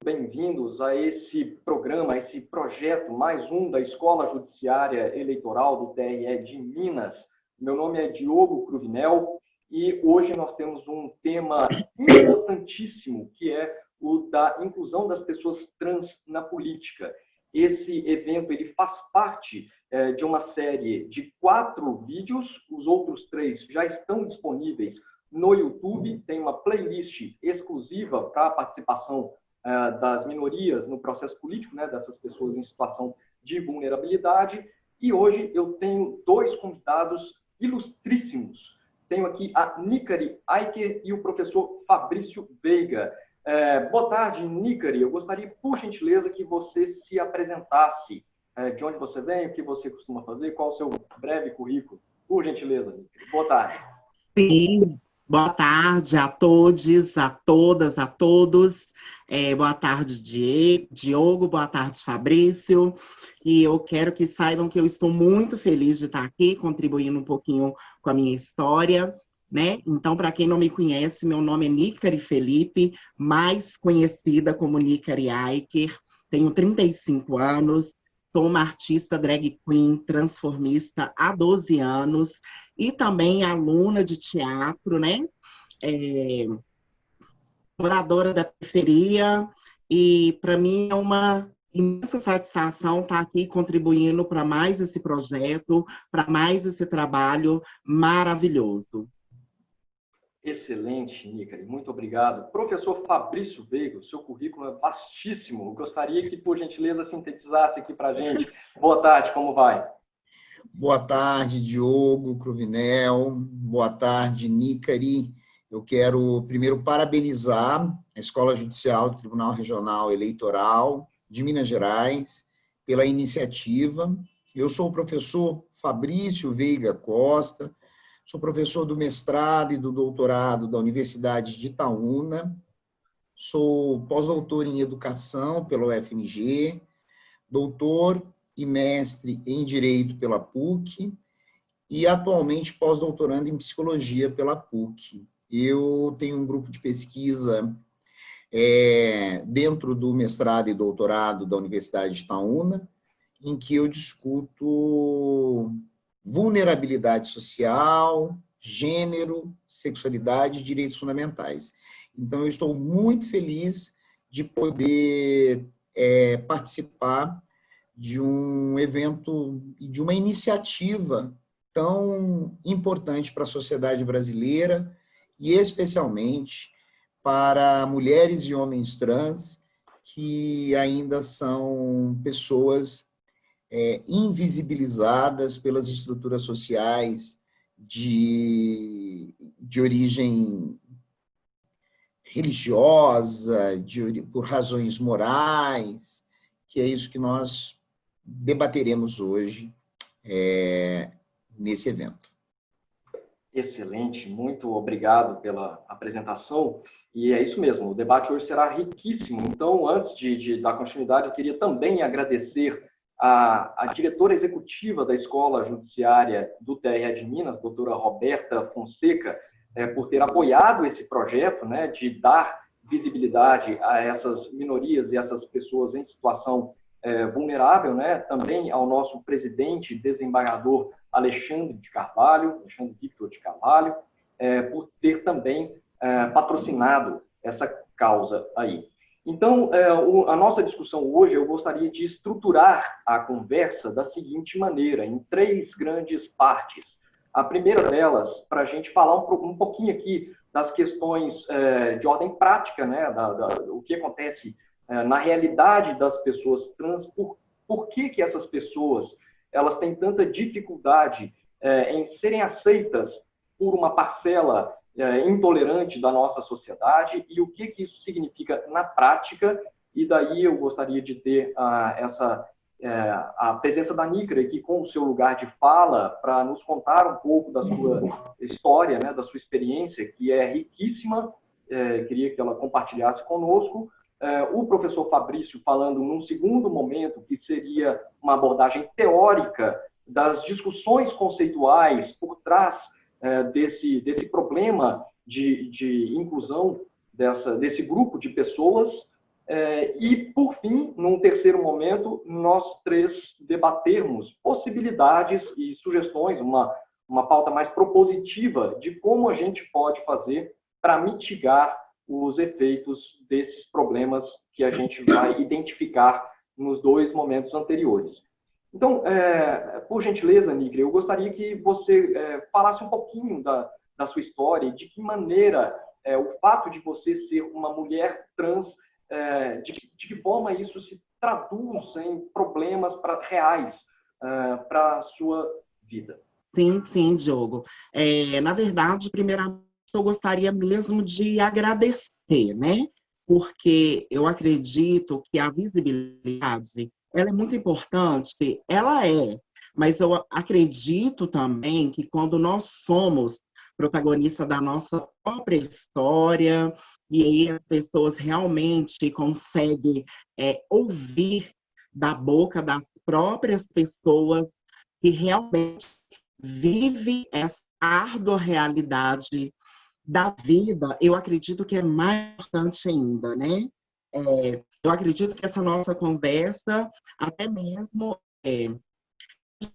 bem-vindos a esse programa, a esse projeto, mais um da Escola Judiciária Eleitoral do TRE de Minas. Meu nome é Diogo Cruvinel e hoje nós temos um tema importantíssimo, que é o da inclusão das pessoas trans na política. Esse evento ele faz parte de uma série de 4 vídeos, os outros 3 já estão disponíveis no YouTube, tem uma playlist exclusiva para a participação das minorias no processo político, né, dessas pessoas em situação de vulnerabilidade. E hoje eu tenho 2 convidados ilustríssimos. Tenho aqui a Nicari Aiker e o professor Fabrício Veiga. Boa tarde, Nicari. Eu gostaria, por gentileza, que você se apresentasse. De onde você vem, o que você costuma fazer, qual o seu breve currículo. Por gentileza, Nicari. Boa tarde. Sim. Boa tarde a todos, a todas, a todos. Boa tarde, Diogo. Boa tarde, Fabrício. E eu quero que saibam que eu estou muito feliz de estar aqui, contribuindo um pouquinho com a minha história, né? Então, para quem não me conhece, meu nome é Nicari Felipe, mais conhecida como Nicari Aiker. Tenho 35 anos. Sou uma artista drag queen, transformista há 12 anos e também aluna de teatro, né? Moradora da periferia, e para mim é uma imensa satisfação estar aqui contribuindo para mais esse projeto, para mais esse trabalho maravilhoso. Excelente, Nicari. Muito obrigado. Professor Fabrício Veiga, o seu currículo é vastíssimo. Eu gostaria que, por gentileza, sintetizasse aqui para a gente. Boa tarde, como vai? Boa tarde, Diogo Cruvinel. Boa tarde, Nicari. Eu quero primeiro parabenizar a Escola Judicial do Tribunal Regional Eleitoral de Minas Gerais pela iniciativa. Eu sou o professor Fabrício Veiga Costa, sou professor do mestrado e do doutorado da Universidade de Itaúna, sou pós-doutor em Educação pela UFMG, doutor e mestre em Direito pela PUC e atualmente pós-doutorando em Psicologia pela PUC. Eu tenho um grupo de pesquisa dentro do mestrado e doutorado da Universidade de Itaúna, em que eu discuto vulnerabilidade social, gênero, sexualidade e direitos fundamentais. Então, eu estou muito feliz de poder participar de um evento, de uma iniciativa tão importante para a sociedade brasileira e especialmente para mulheres e homens trans que ainda são pessoas invisibilizadas pelas estruturas sociais de origem religiosa, por razões morais, que é isso que nós debateremos hoje nesse evento. Excelente, muito obrigado pela apresentação. E é isso mesmo, o debate hoje será riquíssimo. Então, antes de dar continuidade, eu queria também agradecer a diretora executiva da Escola Judiciária do TRE de Minas, doutora Roberta Fonseca, por ter apoiado esse projeto, né, de dar visibilidade a essas minorias e essas pessoas em situação vulnerável, né, também ao nosso presidente, desembargador Alexandre Victor de Carvalho, por ter também patrocinado essa causa aí. Então, a nossa discussão hoje, eu gostaria de estruturar a conversa da seguinte maneira, em 3 grandes partes. A primeira delas, para a gente falar um pouquinho aqui das questões de ordem prática, né, o que acontece na realidade das pessoas trans, por que essas pessoas elas têm tanta dificuldade em serem aceitas por uma parcela intolerante da nossa sociedade e o que isso significa na prática. E daí eu gostaria de ter a presença da Nicari aqui com o seu lugar de fala para nos contar um pouco da sua história, né, da sua experiência, que é riquíssima. Queria que ela compartilhasse conosco. O professor Fabrício falando num segundo momento, que seria uma abordagem teórica das discussões conceituais por trás desse problema de inclusão desse grupo de pessoas. E, por fim, num terceiro momento, nós três debatermos possibilidades e sugestões, uma pauta mais propositiva de como a gente pode fazer para mitigar os efeitos desses problemas que a gente vai identificar nos dois momentos anteriores. Então, por gentileza, Nigre, eu gostaria que você falasse um pouquinho da sua história e de que maneira o fato de você ser uma mulher trans, de que forma isso se traduz em problemas reais para a sua vida. Sim, sim, Diogo. Na verdade, primeiramente, eu gostaria mesmo de agradecer, né? Porque eu acredito que a visibilidade, ela é muito importante, ela é, mas eu acredito também que quando nós somos protagonistas da nossa própria história, e aí as pessoas realmente conseguem ouvir da boca das próprias pessoas que realmente vive essa árdua realidade da vida, eu acredito que é mais importante ainda, né? Eu acredito que essa nossa conversa, até mesmo,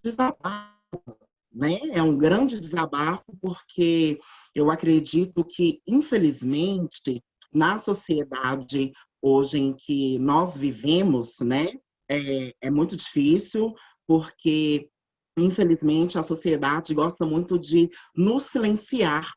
desabafo, né? É um grande desabafo, porque eu acredito que, infelizmente, na sociedade hoje em que nós vivemos, né? É muito difícil, porque infelizmente, a sociedade gosta muito de nos silenciar.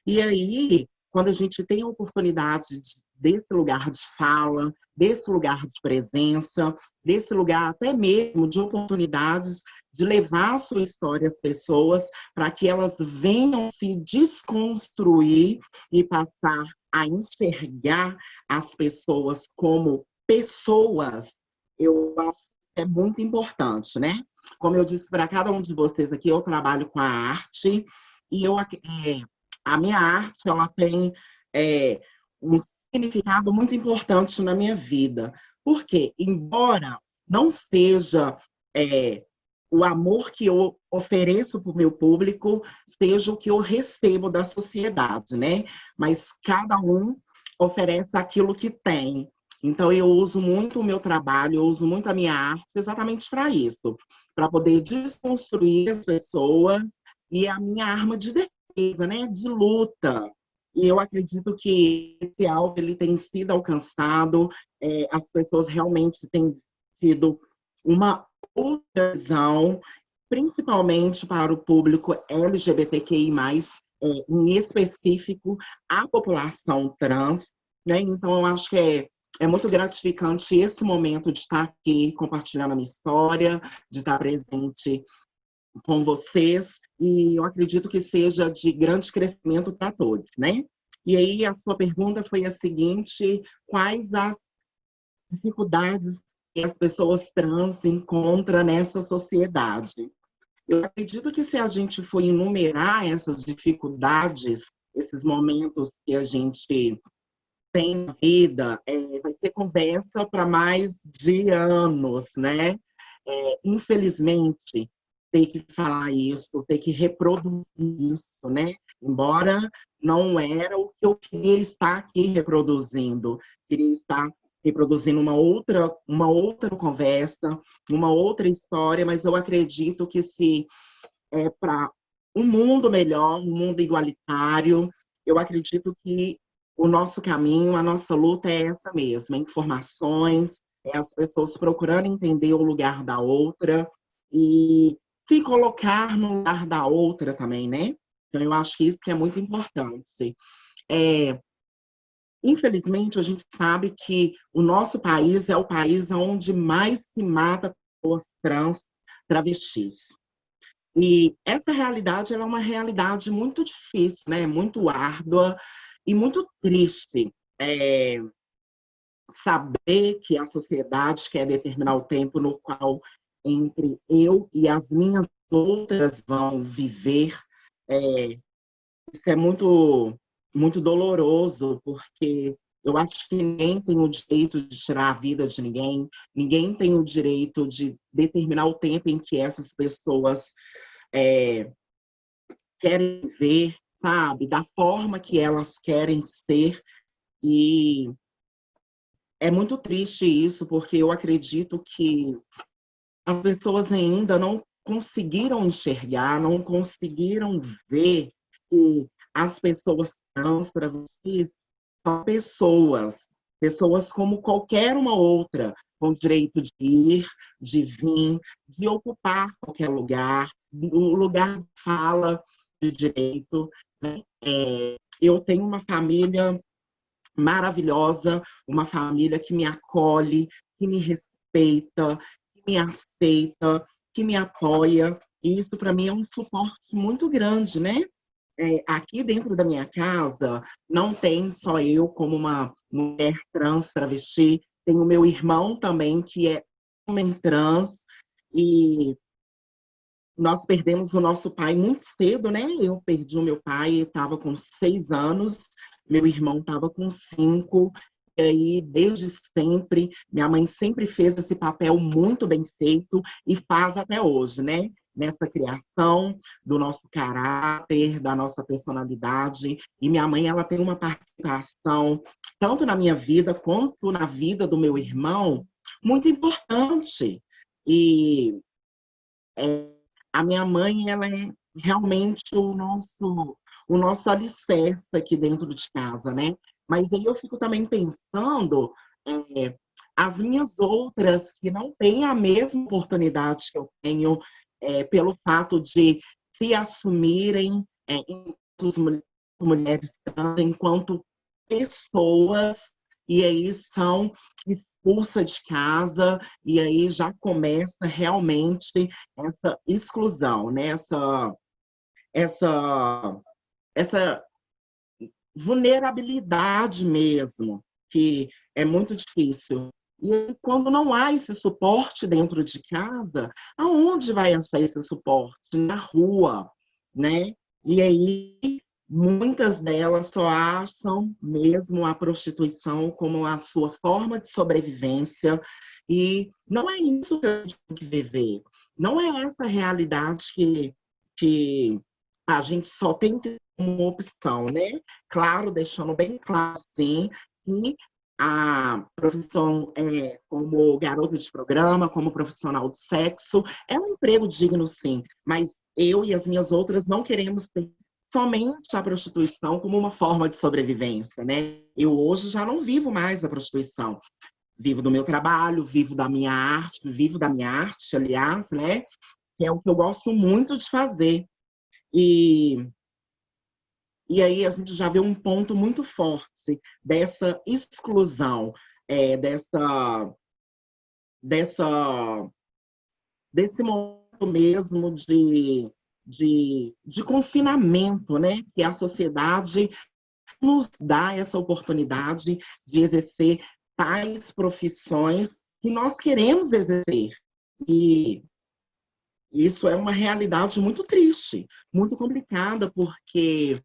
E aí, quando a gente tem a oportunidade desse lugar de fala, desse lugar de presença, desse lugar até mesmo de oportunidades de levar a sua história às pessoas, para que elas venham se desconstruir e passar a enxergar as pessoas como pessoas, eu acho que é muito importante, né? Como eu disse para cada um de vocês aqui, eu trabalho com a arte e a minha arte ela tem um significado muito importante na minha vida. Porque, embora não seja o amor que eu ofereço para o meu público, seja o que eu recebo da sociedade, né? Mas cada um oferece aquilo que tem. Então, eu uso muito o meu trabalho, eu uso muito a minha arte exatamente para isso, para poder desconstruir as pessoas e a minha arma de defesa, né, de luta. E eu acredito que esse alvo ele tem sido alcançado, as pessoas realmente têm tido uma outra visão, principalmente para o público LGBTQI+, em específico a população trans, né? Então, eu acho que é muito gratificante esse momento de estar aqui compartilhando a minha história, de estar presente com vocês, e eu acredito que seja de grande crescimento para todos, né? E aí a sua pergunta foi a seguinte: quais as dificuldades que as pessoas trans encontram nessa sociedade? Eu acredito que se a gente for enumerar essas dificuldades, esses momentos que a gente tem na vida, vai ser conversa para mais de anos, né? Infelizmente, ter que falar isso, ter que reproduzir isso, né? Embora não era o que eu queria estar aqui reproduzindo, queria estar reproduzindo uma outra conversa, uma outra história, mas eu acredito que se é para um mundo melhor, um mundo igualitário, eu acredito que o nosso caminho, a nossa luta é essa mesma, informações, as pessoas procurando entender o lugar da outra e se colocar no lugar da outra também, né? Então, eu acho que isso que é muito importante. Infelizmente, a gente sabe que o nosso país é o país onde mais se mata pessoas trans, travestis. E essa realidade ela é uma realidade muito difícil, né? Muito árdua e muito triste. Saber que a sociedade quer determinar o tempo no qual entre eu e as minhas outras vão viver, isso é muito, muito doloroso, porque eu acho que ninguém tem o direito de tirar a vida de ninguém, ninguém tem o direito de determinar o tempo em que essas pessoas querem ver, sabe, da forma que elas querem ser. E é muito triste isso, porque eu acredito que as pessoas ainda não conseguiram enxergar, não conseguiram ver que as pessoas trans, travestis, são pessoas, pessoas como qualquer uma outra, com direito de ir, de vir, de ocupar qualquer lugar, o lugar de fala de direito, né? Eu tenho uma família maravilhosa, uma família que me acolhe, que me respeita, que me aceita, que me apoia. E isso, para mim, é um suporte muito grande, né? Aqui dentro da minha casa, não tem só eu como uma mulher trans, travesti, tem o meu irmão também, que é homem trans, e nós perdemos o nosso pai muito cedo, né? Eu perdi o meu pai, estava com 6 anos, meu irmão estava com 5, e aí, desde sempre, minha mãe sempre fez esse papel muito bem feito e faz até hoje, né? Nessa criação do nosso caráter, da nossa personalidade. E minha mãe, ela tem uma participação, tanto na minha vida quanto na vida do meu irmão, muito importante. E a minha mãe, ela é realmente o nosso alicerce aqui dentro de casa, né? Mas aí eu fico também pensando, as minhas outras que não têm a mesma oportunidade que eu tenho, pelo fato de se assumirem enquanto mulheres trans, enquanto pessoas, e aí são expulsas de casa, e aí já começa realmente essa exclusão, né? Essa vulnerabilidade mesmo, que é muito difícil. E aí, quando não há esse suporte dentro de casa, aonde vai achar esse suporte? Na rua, né? E aí, muitas delas só acham mesmo a prostituição como a sua forma de sobrevivência, e não é isso que a gente tem que viver. Não é essa realidade que a gente só tem que ter uma opção, né? Claro, deixando bem claro, sim, que a profissão como garota de programa, como profissional de sexo, é um emprego digno, sim, mas eu e as minhas outras não queremos ter somente a prostituição como uma forma de sobrevivência, né? Eu hoje já não vivo mais a prostituição. Vivo do meu trabalho, vivo da minha arte, aliás, né? Que é o que eu gosto muito de fazer. E aí a gente já vê um ponto muito forte dessa exclusão, desse momento mesmo de confinamento, né? Que a sociedade nos dá essa oportunidade de exercer tais profissões que nós queremos exercer. E isso é uma realidade muito triste, muito complicada, porque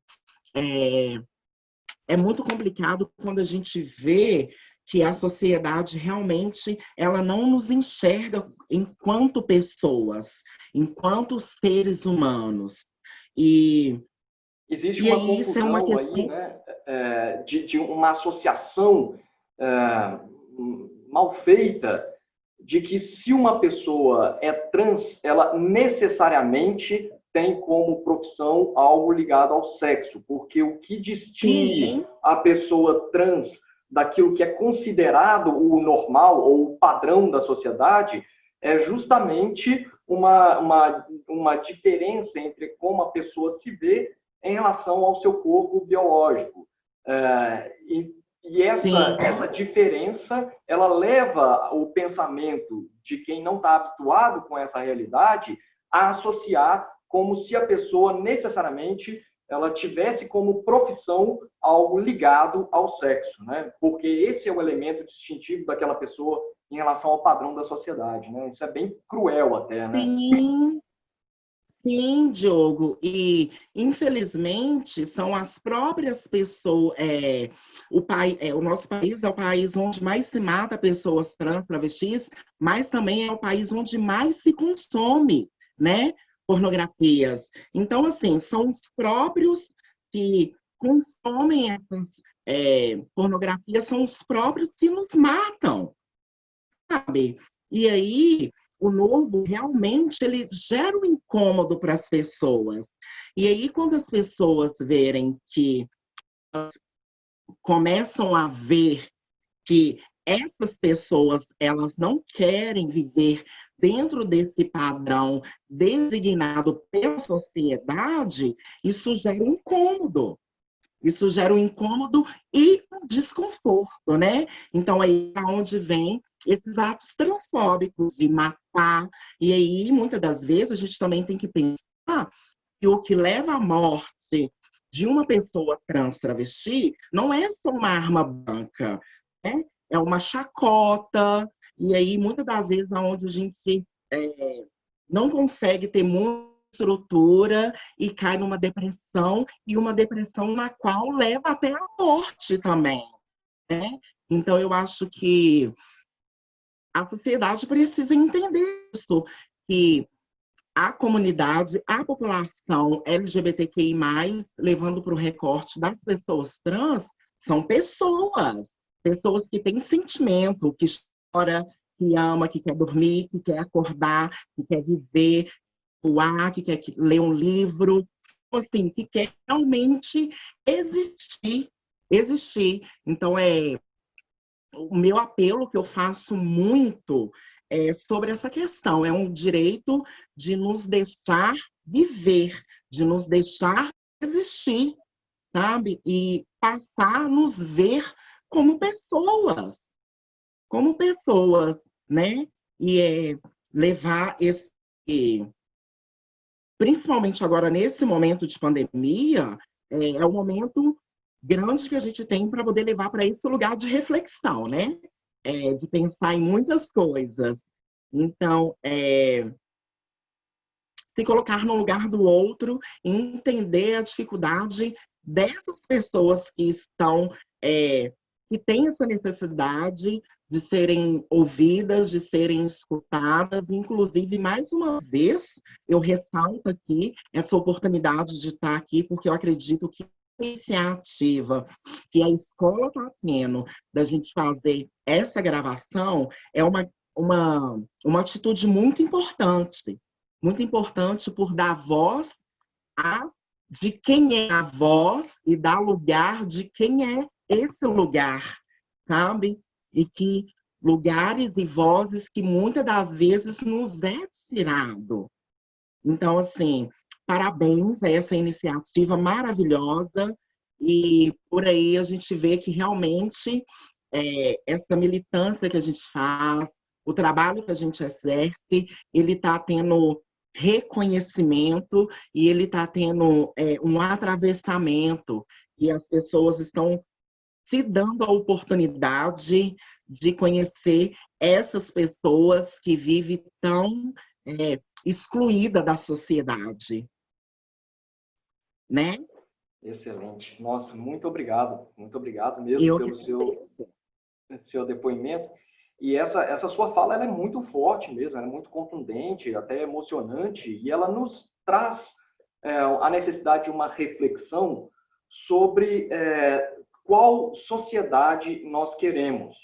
é muito complicado quando a gente vê que a sociedade realmente ela não nos enxerga enquanto pessoas, enquanto seres humanos. Existe E uma aí isso é uma confusão questão... aí, né, de uma associação mal feita de que se uma pessoa é trans, ela necessariamente tem como profissão algo ligado ao sexo, porque o que distingue Sim. a pessoa trans daquilo que é considerado o normal ou o padrão da sociedade é justamente uma diferença entre como a pessoa se vê em relação ao seu corpo biológico. E essa diferença, ela leva o pensamento de quem não está habituado com essa realidade a associar como se a pessoa necessariamente ela tivesse como profissão algo ligado ao sexo, né? Porque esse é o elemento distintivo daquela pessoa em relação ao padrão da sociedade, né? Isso é bem cruel até, né? Sim. Sim, Diogo, e infelizmente são as próprias pessoas. O nosso país é o país onde mais se mata pessoas trans, travestis, mas também é o país onde mais se consome, né, pornografias. Então, assim, são os próprios que consomem pornografia são os próprios que nos matam, sabe? E aí, o novo realmente ele gera um incômodo para as pessoas. E aí, quando as pessoas verem que começam a ver que essas pessoas elas não querem viver dentro desse padrão designado pela sociedade, isso gera um incômodo. Isso gera um incômodo e um desconforto, né? Então, aí é onde vem esses atos transfóbicos de matar. E aí, muitas das vezes, a gente também tem que pensar que o que leva à morte de uma pessoa trans travesti não é só uma arma branca, né? É uma chacota. E aí, muitas das vezes, onde a gente não consegue ter muita estrutura e cai numa depressão, e uma depressão na qual leva até a morte também, né? Então, eu acho que a sociedade precisa entender isso, que a comunidade, a população LGBTQI+, levando para o recorte das pessoas trans, são pessoas que têm sentimento, que chora, que ama, que quer dormir, que quer acordar, que quer viver, voar, que quer ler um livro, assim, que quer realmente existir. Então, o meu apelo que eu faço muito sobre essa questão, é um direito de nos deixar viver, de nos deixar existir, sabe? E passar a nos ver como pessoas, né? E levar esse, principalmente agora nesse momento de pandemia, é um momento grande que a gente tem para poder levar para esse lugar de reflexão, né? De pensar em muitas coisas. Então, se colocar no lugar do outro, entender a dificuldade dessas pessoas que estão, que têm essa necessidade de serem ouvidas, de serem escutadas. Inclusive, mais uma vez, eu ressalto aqui essa oportunidade de estar aqui, porque eu acredito que a iniciativa que a escola está tendo da gente fazer essa gravação é uma atitude muito importante por dar voz de quem é a voz e dar lugar de quem é esse lugar, sabe? E que lugares e vozes que muitas das vezes nos é tirado. Então, assim, parabéns a essa iniciativa maravilhosa, e por aí a gente vê que realmente essa militância que a gente faz, o trabalho que a gente exerce, ele está tendo reconhecimento e ele está tendo um atravessamento, e as pessoas estão se dando a oportunidade de conhecer essas pessoas que vivem tão excluída da sociedade, né? Excelente. Nossa, muito obrigado mesmo pelo seu depoimento. E essa sua fala ela é muito forte mesmo, ela é muito contundente, até emocionante, e ela nos traz a necessidade de uma reflexão sobre qual sociedade nós queremos.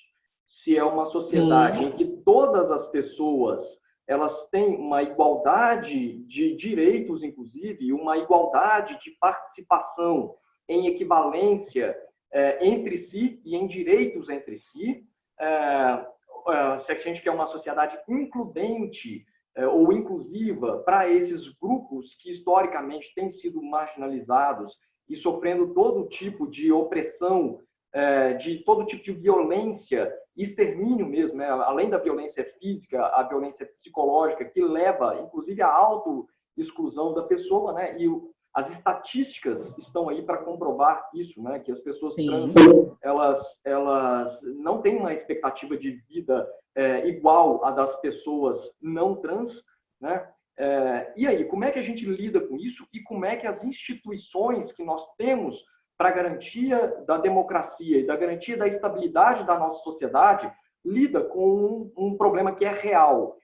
Se é uma sociedade em que todas as pessoas elas têm uma igualdade de direitos, inclusive, uma igualdade de participação em equivalência entre si e em direitos entre si, se a gente quer uma sociedade includente ou inclusiva para esses grupos que historicamente têm sido marginalizados e sofrendo todo tipo de opressão, de todo tipo de violência, extermínio mesmo, né? Além da violência física, a violência psicológica, que leva, inclusive, à auto-exclusão da pessoa, né? E as estatísticas estão aí para comprovar isso, né? Que as pessoas trans, elas não têm uma expectativa de vida igual à das pessoas não trans, né? E aí, como é que a gente lida com isso e como é que as instituições que nós temos para a garantia da democracia e da garantia da estabilidade da nossa sociedade lida com um problema que é real?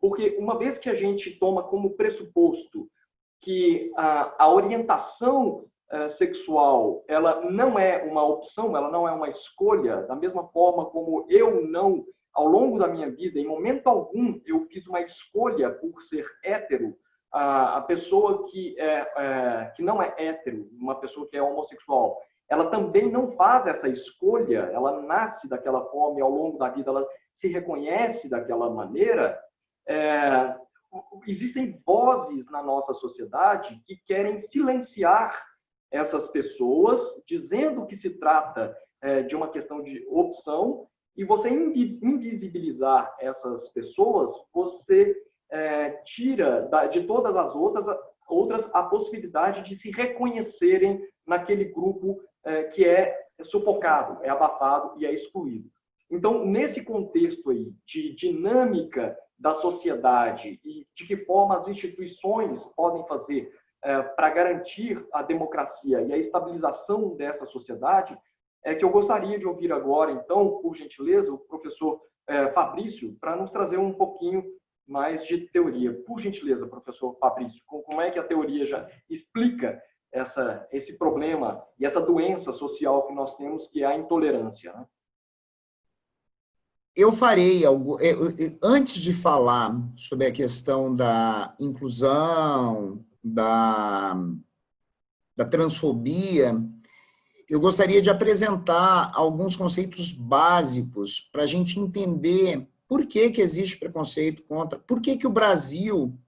Porque uma vez que a gente toma como pressuposto que a orientação sexual, ela não é uma opção, ela não é uma escolha, da mesma forma como eu não, ao longo da minha vida, em momento algum, eu fiz uma escolha por ser hétero. A pessoa que não é hétero, uma pessoa que é homossexual, ela também não faz essa escolha, ela nasce daquela forma e ao longo da vida ela se reconhece daquela maneira. Existem vozes na nossa sociedade que querem silenciar essas pessoas, dizendo que se trata de uma questão de opção, e você invisibilizar essas pessoas, você tira de todas as outras a possibilidade de se reconhecerem naquele grupo que é sufocado, é abafado e é excluído. Então, nesse contexto aí de dinâmica da sociedade e de que forma as instituições podem fazer para garantir a democracia e a estabilização dessa sociedade, é que eu gostaria de ouvir agora, então, por gentileza, o professor Fabrício, para nos trazer um pouquinho mais de teoria. Por gentileza, professor Fabrício, como é que a teoria já explica esse problema e essa doença social que nós temos, que é a intolerância, né? Eu farei algo. Antes de falar sobre a questão da inclusão, da transfobia, eu gostaria de apresentar alguns conceitos básicos para a gente entender por que existe preconceito contra, por que o Brasil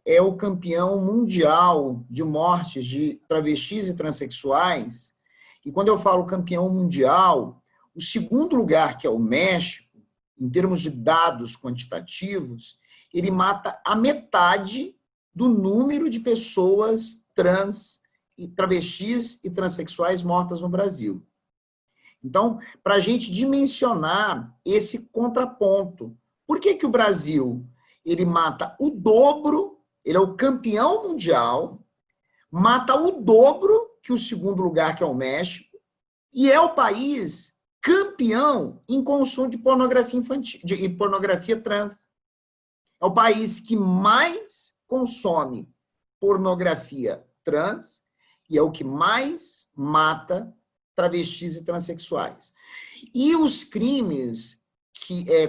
é o campeão mundial de mortes de travestis e transexuais. E quando eu falo campeão mundial, o segundo lugar, que é o México, em termos de dados quantitativos, ele mata a metade do número de pessoas trans, travestis e transexuais mortas no Brasil. Então, para a gente dimensionar esse contraponto, por que o Brasil ele mata o dobro, ele é o campeão mundial, mata o dobro que o segundo lugar, que é o México, e é o país campeão em consumo de pornografia infantil, de pornografia trans. É o país que mais consome pornografia trans e é o que mais mata travestis e transexuais. E os crimes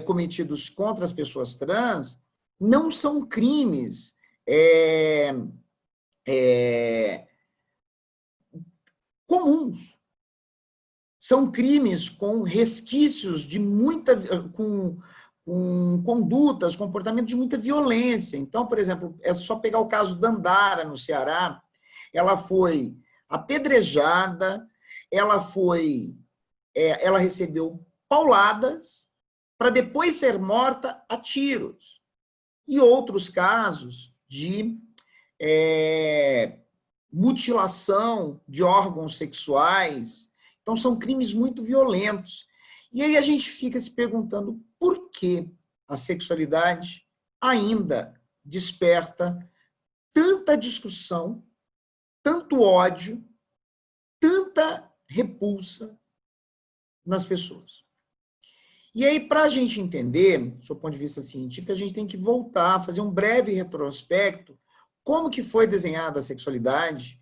cometidos contra as pessoas trans não são crimes comuns. São crimes com resquícios de com condutas, comportamento de muita violência. Então, por exemplo, é só pegar o caso da Dandara, no Ceará. Ela foi apedrejada, ela recebeu pauladas para depois ser morta a tiros. E outros casos de mutilação de órgãos sexuais. Então, são crimes muito violentos. E aí a gente fica se perguntando por que a sexualidade ainda desperta tanta discussão, tanto ódio, tanta repulsa nas pessoas. E aí, para a gente entender, do ponto de vista científico, a gente tem que voltar, fazer um breve retrospecto, como que foi desenhada a sexualidade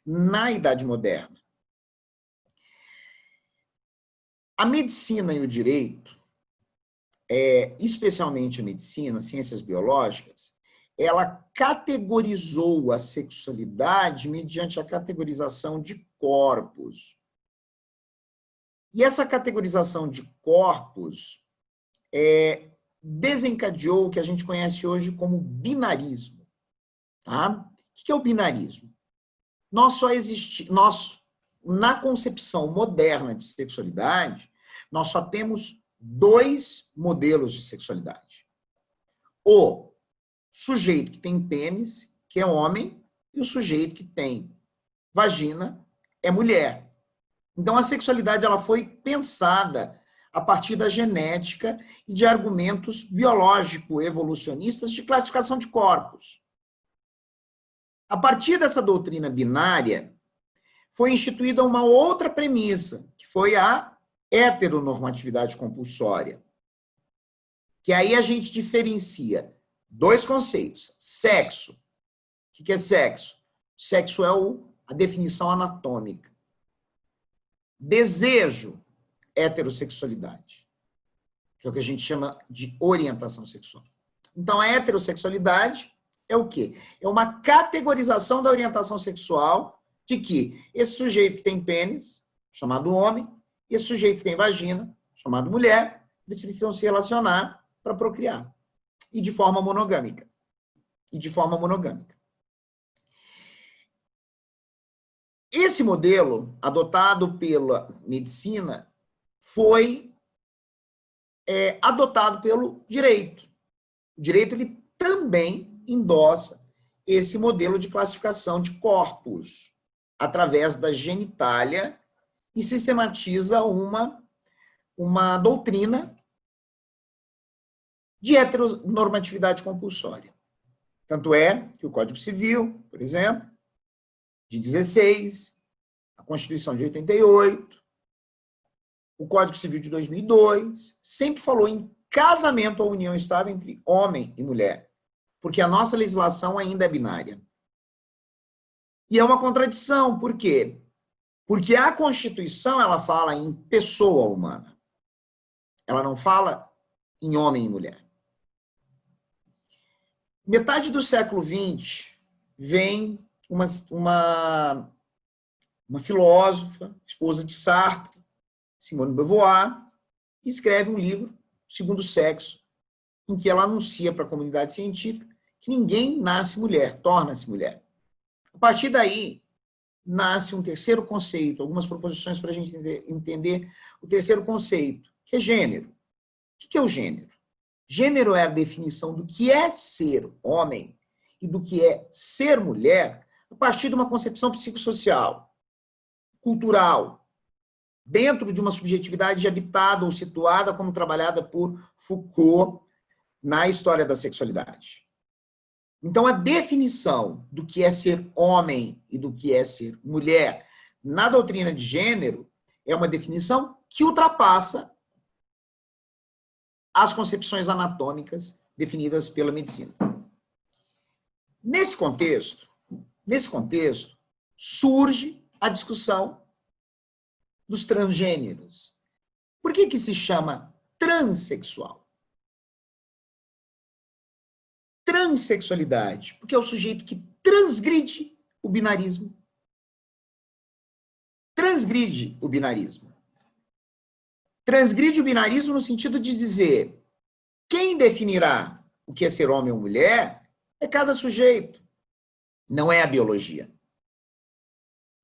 na Idade Moderna. A medicina e o direito, especialmente a medicina, ciências biológicas, ela categorizou a sexualidade mediante a categorização de corpos. E essa categorização de corpos desencadeou o que a gente conhece hoje como binarismo. Tá? O que é o binarismo? Na concepção moderna de sexualidade, nós só temos dois modelos de sexualidade. O sujeito que tem pênis, que é homem, e o sujeito que tem vagina, é mulher. Então, a sexualidade ela foi pensada a partir da genética e de argumentos biológico-evolucionistas de classificação de corpos. A partir dessa doutrina binária, foi instituída uma outra premissa, que foi a heteronormatividade compulsória. Que aí a gente diferencia dois conceitos. Sexo. O que é sexo? Sexo é a definição anatômica. Desejo, heterossexualidade, que é o que a gente chama de orientação sexual. Então, a heterossexualidade é o quê? É uma categorização da orientação sexual de que esse sujeito que tem pênis, chamado homem, e esse sujeito que tem vagina, chamado mulher, eles precisam se relacionar para procriar. E de forma monogâmica. Esse modelo, adotado pela medicina, foi adotado pelo direito. O direito ele também endossa esse modelo de classificação de corpos através da genitália e sistematiza uma doutrina de heteronormatividade compulsória. Tanto é que o Código Civil, por exemplo, de 16, a Constituição de 88, o Código Civil de 2002, sempre falou em casamento ou união estável entre homem e mulher, porque a nossa legislação ainda é binária. E é uma contradição, por quê? Porque a Constituição, ela fala em pessoa humana. Ela não fala em homem e mulher. Metade do século XX vem uma filósofa, esposa de Sartre, Simone de Beauvoir, e escreve um livro, Segundo Sexo, em que ela anuncia para a comunidade científica que ninguém nasce mulher, torna-se mulher. A partir daí, nasce um terceiro conceito, algumas proposições para a gente entender o terceiro conceito, que é gênero. O que é o gênero? Gênero é a definição do que é ser homem e do que é ser mulher a partir de uma concepção psicossocial, cultural, dentro de uma subjetividade habitada ou situada como trabalhada por Foucault na história da sexualidade. Então, a definição do que é ser homem e do que é ser mulher na doutrina de gênero é uma definição que ultrapassa as concepções anatômicas definidas pela medicina. Nesse contexto, surge a discussão dos transgêneros. Por que se chama transexual? Transsexualidade, porque é o sujeito que transgride o binarismo. Transgride o binarismo. Transgride o binarismo no sentido de dizer quem definirá o que é ser homem ou mulher é cada sujeito. Não é a biologia.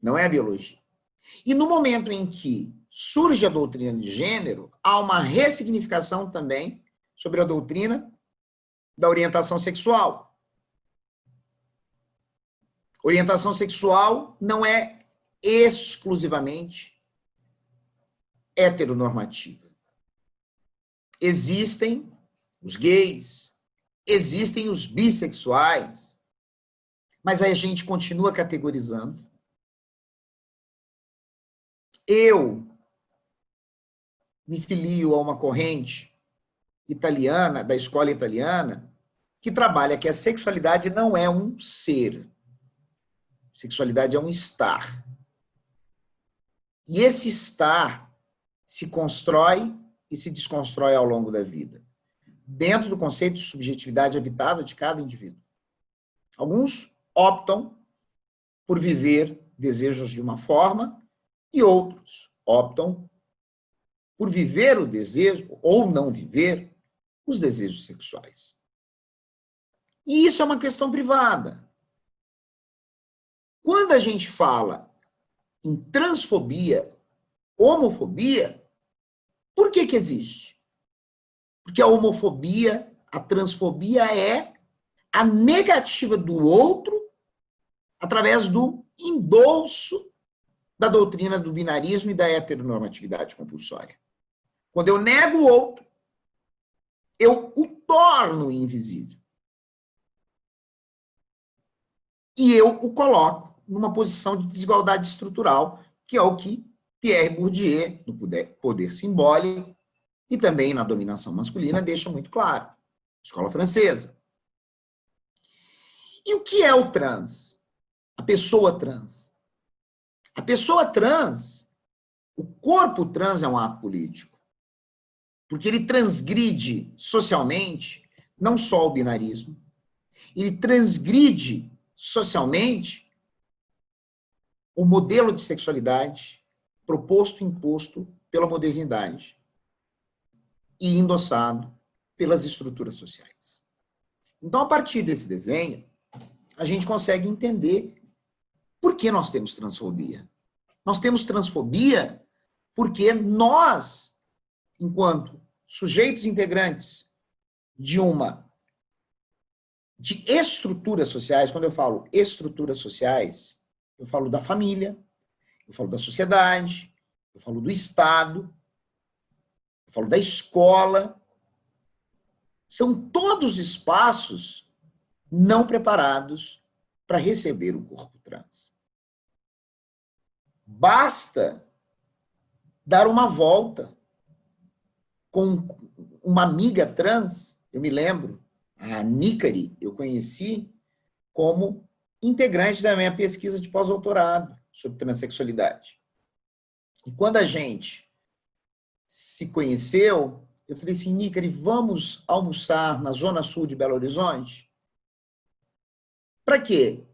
Não é a biologia. E no momento em que surge a doutrina de gênero, há uma ressignificação também sobre a doutrina da orientação sexual. Orientação sexual não é exclusivamente heteronormativa. Existem os gays, existem os bissexuais, mas aí a gente continua categorizando. Eu me filio a uma corrente italiana, da escola italiana, que trabalha que a sexualidade não é um ser. Sexualidade é um estar. E esse estar se constrói e se desconstrói ao longo da vida, dentro do conceito de subjetividade habitada de cada indivíduo. Alguns optam por viver desejos de uma forma e outros optam por viver o desejo ou não viver os desejos sexuais. E isso é uma questão privada. Quando a gente fala em transfobia, homofobia, por que existe? Porque a homofobia, a transfobia é a negativa do outro através do endolço da doutrina do binarismo e da heteronormatividade compulsória. Quando eu nego o outro, eu o torno invisível. E eu o coloco numa posição de desigualdade estrutural, que é o que Pierre Bourdieu, no Poder Simbólico, e também na Dominação Masculina, deixa muito claro. Escola francesa. E o que é o trans? A pessoa trans. A pessoa trans, o corpo trans é um ato político, porque ele transgride socialmente não só o binarismo, ele transgride socialmente o modelo de sexualidade proposto e imposto pela modernidade e endossado pelas estruturas sociais. Então, a partir desse desenho, a gente consegue entender por que nós temos transfobia. Nós temos transfobia porque nós, enquanto sujeitos integrantes de estruturas sociais, quando eu falo estruturas sociais, eu falo da família, eu falo da sociedade, eu falo do Estado, eu falo da escola. São todos espaços não preparados para receber o corpo trans. Basta dar uma volta com uma amiga trans, eu me lembro, a Nicari, eu conheci como integrante da minha pesquisa de pós-doutorado sobre transexualidade. E quando a gente se conheceu, eu falei assim, Nicari, vamos almoçar na Zona Sul de Belo Horizonte? Para quê?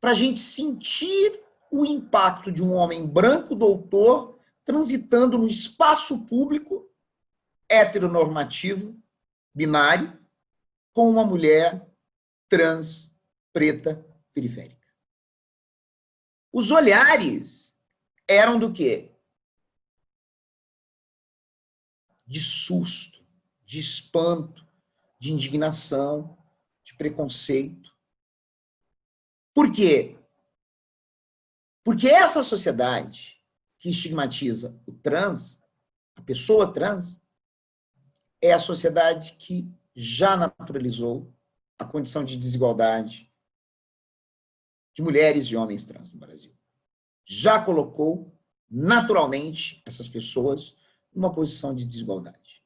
Para a gente sentir o impacto de um homem branco doutor transitando no espaço público heteronormativo, binário, com uma mulher trans, preta, periférica. Os olhares eram do quê? De susto, de espanto, de indignação, de preconceito. Por quê? Porque essa sociedade que estigmatiza o trans, a pessoa trans, é a sociedade que já naturalizou a condição de desigualdade de mulheres e homens trans no Brasil. Já colocou naturalmente essas pessoas numa posição de desigualdade.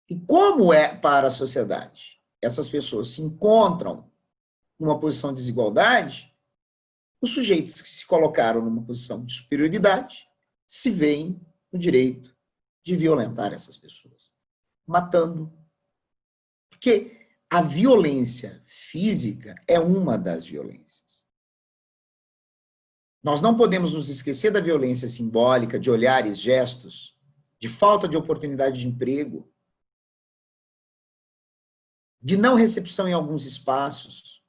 E como é para a sociedade? Essas pessoas se encontram numa posição de desigualdade, os sujeitos que se colocaram numa posição de superioridade se veem no direito de violentar essas pessoas, matando. Porque a violência física é uma das violências. Nós não podemos nos esquecer da violência simbólica, de olhares, gestos, de falta de oportunidade de emprego, de não recepção em alguns espaços.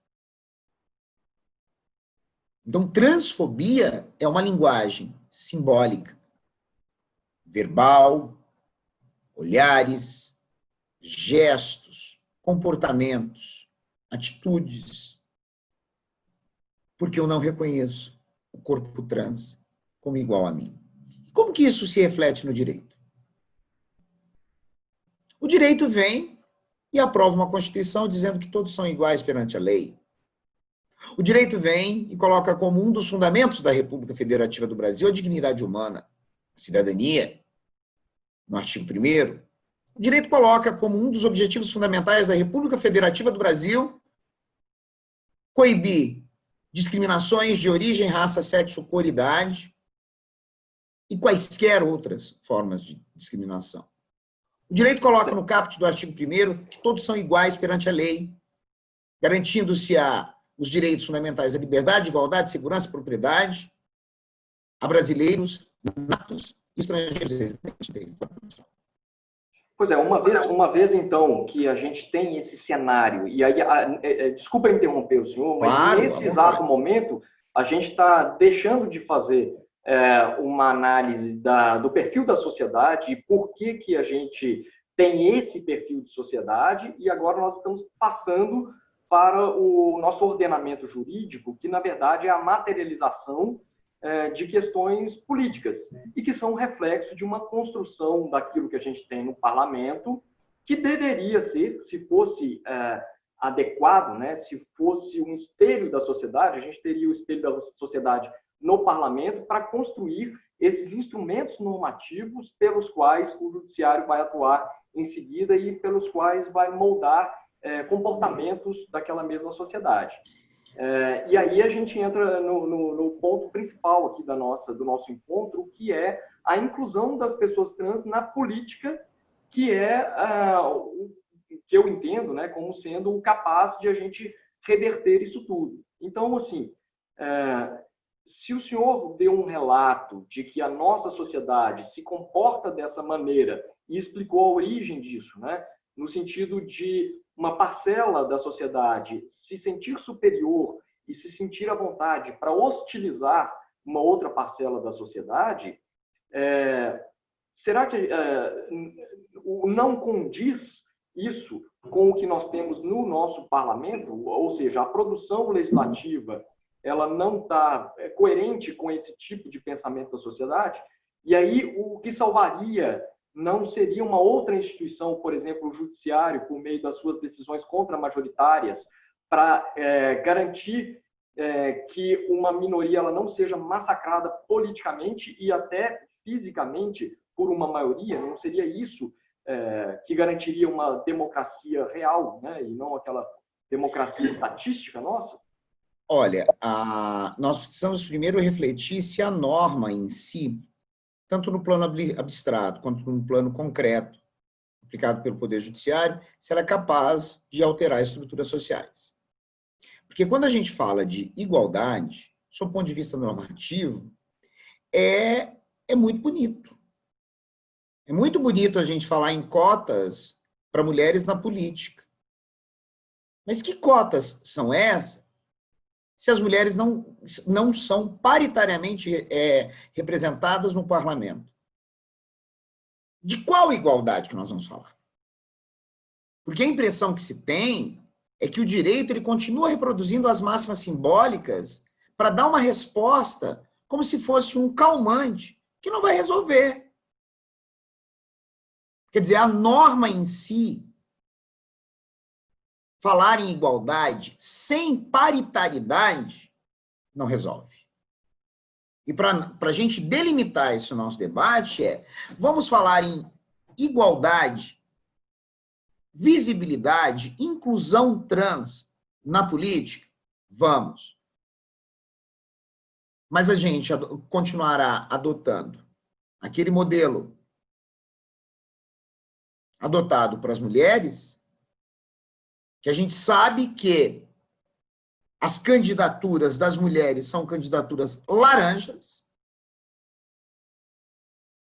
Então, transfobia é uma linguagem simbólica, verbal, olhares, gestos, comportamentos, atitudes, porque eu não reconheço o corpo trans como igual a mim. Como que isso se reflete no direito? O direito vem e aprova uma Constituição dizendo que todos são iguais perante a lei. O direito vem e coloca como um dos fundamentos da República Federativa do Brasil a dignidade humana, a cidadania, no artigo 1º. O direito coloca como um dos objetivos fundamentais da República Federativa do Brasil coibir discriminações de origem, raça, sexo, cor, idade e quaisquer outras formas de discriminação. O direito coloca no caput do artigo 1º que todos são iguais perante a lei, garantindo-se os direitos fundamentais à liberdade, igualdade, segurança e propriedade a brasileiros, natos e estrangeiros residentes. Pois é, uma vez então que a gente tem esse cenário, e aí, desculpa interromper o senhor, mas claro, nesse exato momento a gente está deixando de fazer uma análise do perfil da sociedade e por que a gente tem esse perfil de sociedade, e agora nós estamos passando para o nosso ordenamento jurídico, que na verdade é a materialização de questões políticas, e que são reflexo de uma construção daquilo que a gente tem no parlamento, que deveria ser, se fosse adequado, né, se fosse um espelho da sociedade, a gente teria o espelho da sociedade no parlamento para construir esses instrumentos normativos pelos quais o judiciário vai atuar em seguida e pelos quais vai moldar comportamentos daquela mesma sociedade. E aí a gente entra no ponto principal aqui do nosso encontro, que é a inclusão das pessoas trans na política, que é o que eu entendo, né, como sendo o capaz de a gente reverter isso tudo. Então, assim, se o senhor deu um relato de que a nossa sociedade se comporta dessa maneira e explicou a origem disso, né, no sentido de uma parcela da sociedade se sentir superior e se sentir à vontade para hostilizar uma outra parcela da sociedade, será que não condiz isso com o que nós temos no nosso parlamento? Ou seja, a produção legislativa ela não está coerente com esse tipo de pensamento da sociedade? E aí o que salvaria não seria uma outra instituição, por exemplo, o judiciário, por meio das suas decisões contramajoritárias, para garantir que uma minoria ela não seja massacrada politicamente e até fisicamente por uma maioria? Não seria isso que garantiria uma democracia real, né? E não aquela democracia estatística nossa? Olha, nós precisamos primeiro refletir se a norma em si, tanto no plano abstrato quanto no plano concreto, aplicado pelo Poder Judiciário, será capaz de alterar estruturas sociais. Porque quando a gente fala de igualdade, sob o ponto de vista normativo, é muito bonito. É muito bonito a gente falar em cotas para mulheres na política. Mas que cotas são essas se as mulheres não são paritariamente representadas no parlamento? De qual igualdade que nós vamos falar? Porque a impressão que se tem é que o direito ele continua reproduzindo as máximas simbólicas para dar uma resposta como se fosse um calmante que não vai resolver. Quer dizer, a norma em si, falar em igualdade sem paritaridade, não resolve. E para a gente delimitar esse nosso debate vamos falar em igualdade, visibilidade, inclusão trans na política? Vamos. Mas a gente continuará adotando aquele modelo adotado para as mulheres, que a gente sabe que as candidaturas das mulheres são candidaturas laranjas,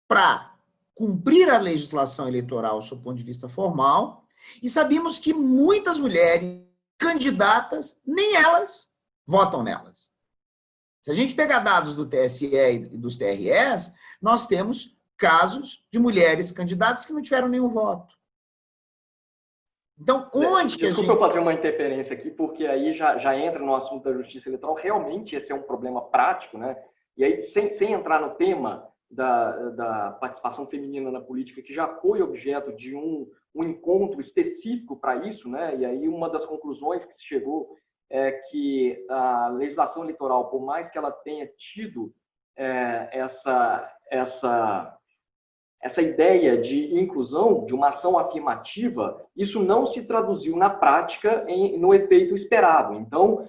para cumprir a legislação eleitoral sob o ponto de vista formal, e sabemos que muitas mulheres candidatas, nem elas votam nelas. Se a gente pegar dados do TSE e dos TREs, nós temos casos de mulheres candidatas que não tiveram nenhum voto. Então, onde que a gente... Desculpa eu fazer uma interferência aqui, porque aí já entra no assunto da justiça eleitoral. Realmente esse é um problema prático, né? E aí, sem entrar no tema da participação feminina na política, que já foi objeto de um encontro específico para isso, né? E aí uma das conclusões que se chegou é que a legislação eleitoral, por mais que ela tenha tido essa ideia de inclusão, de uma ação afirmativa, isso não se traduziu na prática no efeito esperado. Então,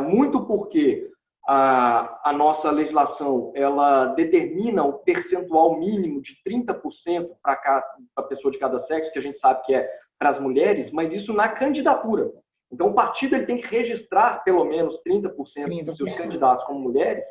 muito porque a nossa legislação ela determina o percentual mínimo de 30% para a pessoa de cada sexo, que a gente sabe que é para as mulheres, mas isso na candidatura. Então, o partido ele tem que registrar pelo menos 30% dos seus candidatos como mulheres,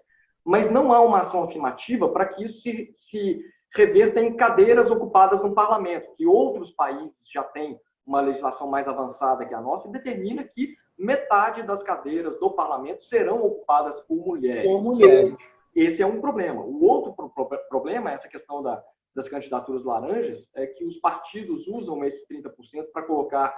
mas não há uma ação afirmativa para que isso se reverta em cadeiras ocupadas no parlamento, que outros países já têm uma legislação mais avançada que a nossa e determina que metade das cadeiras do parlamento serão ocupadas por mulheres. Por mulheres. Esse é um problema. O outro problema, essa questão das candidaturas laranjas, é que os partidos usam esses 30% para colocar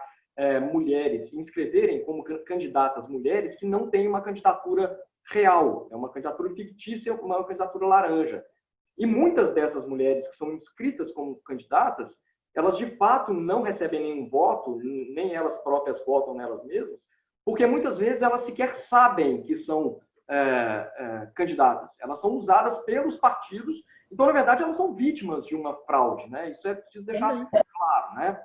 mulheres, inscreverem como candidatas mulheres que não têm uma candidatura real, é uma candidatura fictícia, uma candidatura laranja. E muitas dessas mulheres que são inscritas como candidatas, elas de fato não recebem nenhum voto, nem elas próprias votam nelas mesmas, porque muitas vezes elas sequer sabem que são candidatas. Elas são usadas pelos partidos, então, na verdade, elas são vítimas de uma fraude, né? Isso é preciso deixar claro, né?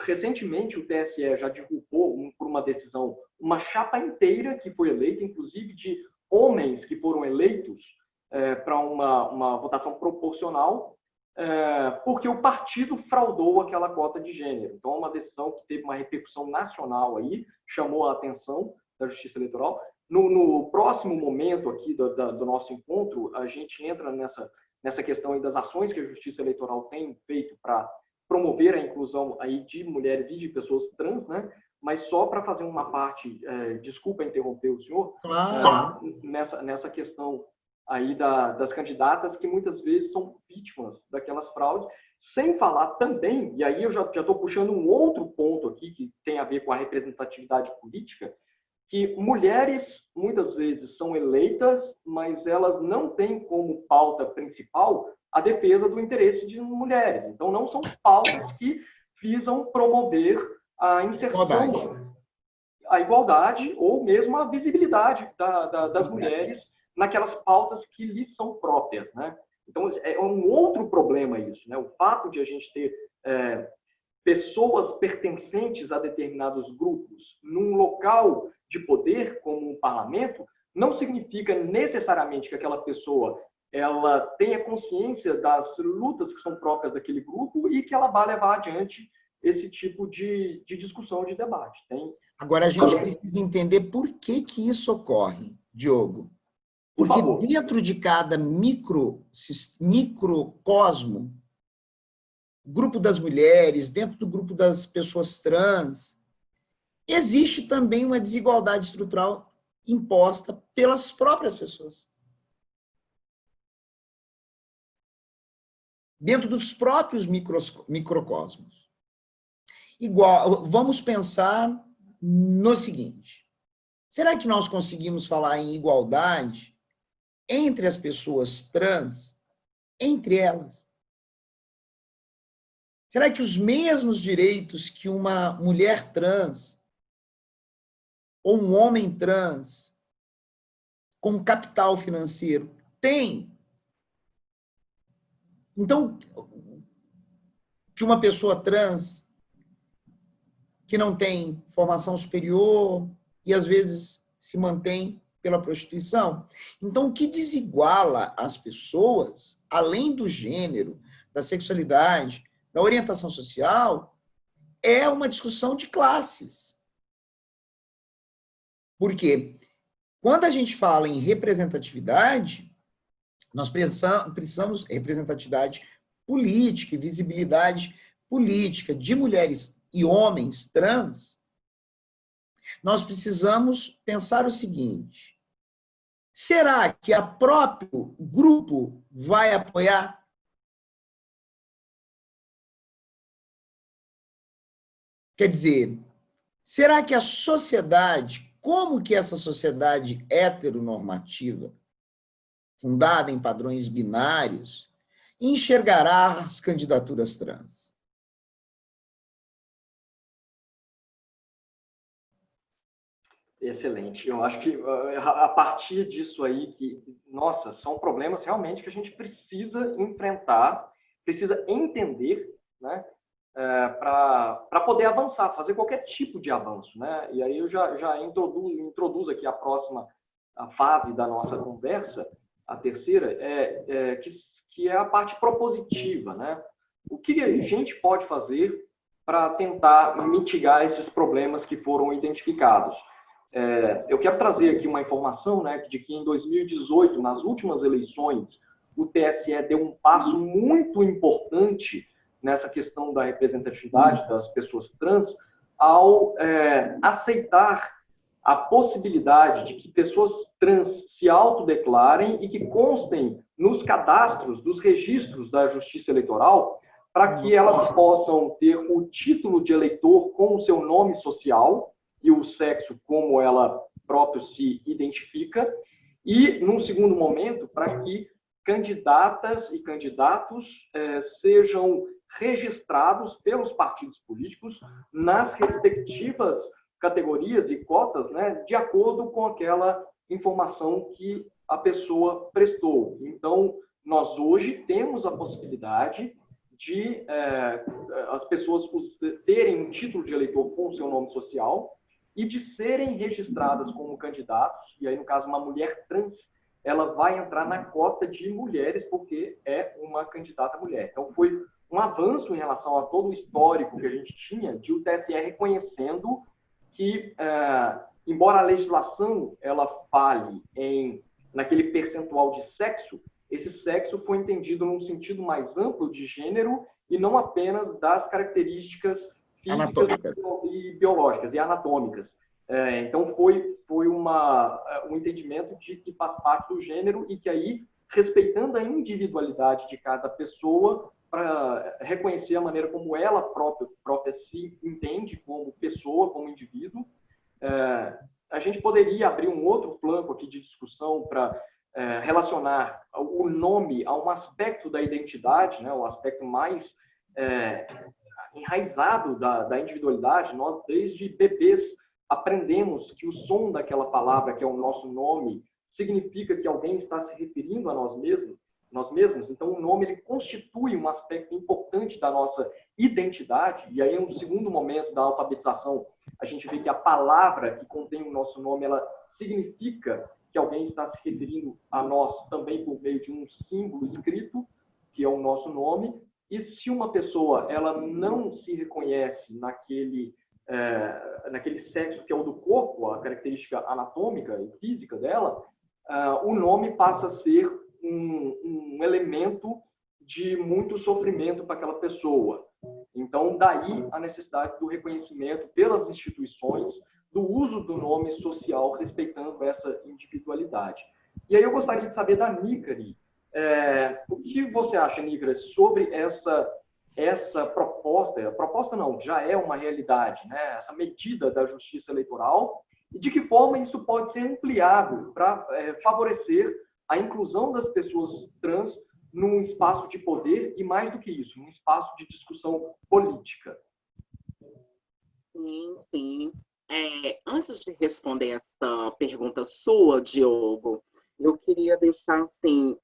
Recentemente, o TSE já derrubou, por uma decisão uma chapa inteira que foi eleita, inclusive de homens que foram eleitos para uma votação proporcional, porque o partido fraudou aquela cota de gênero. Então, é uma decisão que teve uma repercussão nacional aí, chamou a atenção da Justiça Eleitoral. No próximo momento aqui do nosso encontro, a gente entra nessa questão aí das ações que a Justiça Eleitoral tem feito para promover a inclusão aí de mulheres e de pessoas trans, né? Mas só para fazer uma parte, desculpa interromper o senhor, Claro. Nessa questão aí das candidatas que muitas vezes são vítimas daquelas fraudes, sem falar também, e aí eu já estou puxando um outro ponto aqui que tem a ver com a representatividade política, que mulheres muitas vezes são eleitas, mas elas não têm como pauta principal a defesa do interesse de mulheres. Então, não são pautas que visam promover a inserção, a igualdade ou mesmo a visibilidade das mulheres naquelas pautas que lhes são próprias, né? Então, é um outro problema isso, né? O fato de a gente ter pessoas pertencentes a determinados grupos num local de poder, como um parlamento, não significa necessariamente que aquela pessoa ela tenha consciência das lutas que são próprias daquele grupo e que ela vai levar adiante esse tipo de discussão, de debate. Agora, a gente precisa entender por que isso ocorre, Diogo. Porque dentro de cada microcosmo, grupo das mulheres, dentro do grupo das pessoas trans, existe também uma desigualdade estrutural imposta pelas próprias pessoas. Dentro dos próprios microcosmos. Vamos pensar no seguinte: será que nós conseguimos falar em igualdade entre as pessoas trans, entre elas? Será que os mesmos direitos que uma mulher trans ou um homem trans com capital financeiro tem? Então, que uma pessoa trans que não tem formação superior e às vezes se mantém pela prostituição. Então, o que desiguala as pessoas, além do gênero, da sexualidade, da orientação social, é uma discussão de classes. Por quê? Quando a gente fala em representatividade, nós precisamos representatividade política e visibilidade política de mulheres e homens trans. Nós precisamos pensar o seguinte: será que o próprio grupo vai apoiar? Quer dizer, será que a sociedade, como que essa sociedade heteronormativa, fundada em padrões binários, enxergará as candidaturas trans? Excelente. Eu acho que a partir disso aí, nossa, são problemas realmente que a gente precisa enfrentar, precisa entender, né, para poder avançar, fazer qualquer tipo de avanço, né? E aí eu já introduzo aqui a fase da nossa conversa, a terceira, que é a parte propositiva, né? O que a gente pode fazer para tentar mitigar esses problemas que foram identificados? Eu quero trazer aqui uma informação, né, de que em 2018, nas últimas eleições, o TSE deu um passo muito importante nessa questão da representatividade das pessoas trans, ao aceitar a possibilidade de que pessoas trans se autodeclarem e que constem nos cadastros dos registros da Justiça Eleitoral, para que elas possam ter o título de eleitor com o seu nome social e o sexo como ela própria se identifica, e, num segundo momento, para que candidatas e candidatos sejam registrados pelos partidos políticos nas respectivas categorias e cotas, né, de acordo com aquela informação que a pessoa prestou. Então, nós hoje temos a possibilidade de as pessoas terem um título de eleitor com o seu nome social e de serem registradas como candidatos, e aí, no caso, uma mulher trans, ela vai entrar na cota de mulheres porque é uma candidata mulher. Então, foi um avanço em relação a todo o histórico que a gente tinha de o TSE reconhecendo que, embora a legislação ela fale naquele percentual de sexo, esse sexo foi entendido num sentido mais amplo de gênero e não apenas das características físicas e biológicas e anatômicas. Então, foi um entendimento de que faz parte do gênero e que aí, respeitando a individualidade de cada pessoa, para reconhecer a maneira como ela própria se entende como pessoa, como indivíduo. A gente poderia abrir um outro flanco aqui de discussão para relacionar o nome a um aspecto da identidade, né, o aspecto mais enraizado da individualidade. Nós, desde bebês, aprendemos que o som daquela palavra, que é o nosso nome, significa que alguém está se referindo a nós mesmos. Então, o nome ele constitui um aspecto importante da nossa identidade, e aí, no segundo momento da alfabetização, a gente vê que a palavra que contém o nosso nome, ela significa que alguém está se referindo a nós também por meio de um símbolo escrito, que é o nosso nome, e se uma pessoa ela não se reconhece naquele sexo que é o do corpo, a característica anatômica e física dela, o nome passa a ser um elemento de muito sofrimento para aquela pessoa. Então, daí a necessidade do reconhecimento pelas instituições do uso do nome social, respeitando essa individualidade. E aí eu gostaria de saber da Nicari, o que você acha, Nicari, sobre essa proposta não, já é uma realidade, né? Essa medida da Justiça Eleitoral, e de que forma isso pode ser ampliado para favorecer a inclusão das pessoas trans num espaço de poder e, mais do que isso, num espaço de discussão política. Sim, sim. Antes de responder essa pergunta sua, Diogo, eu queria deixar assim,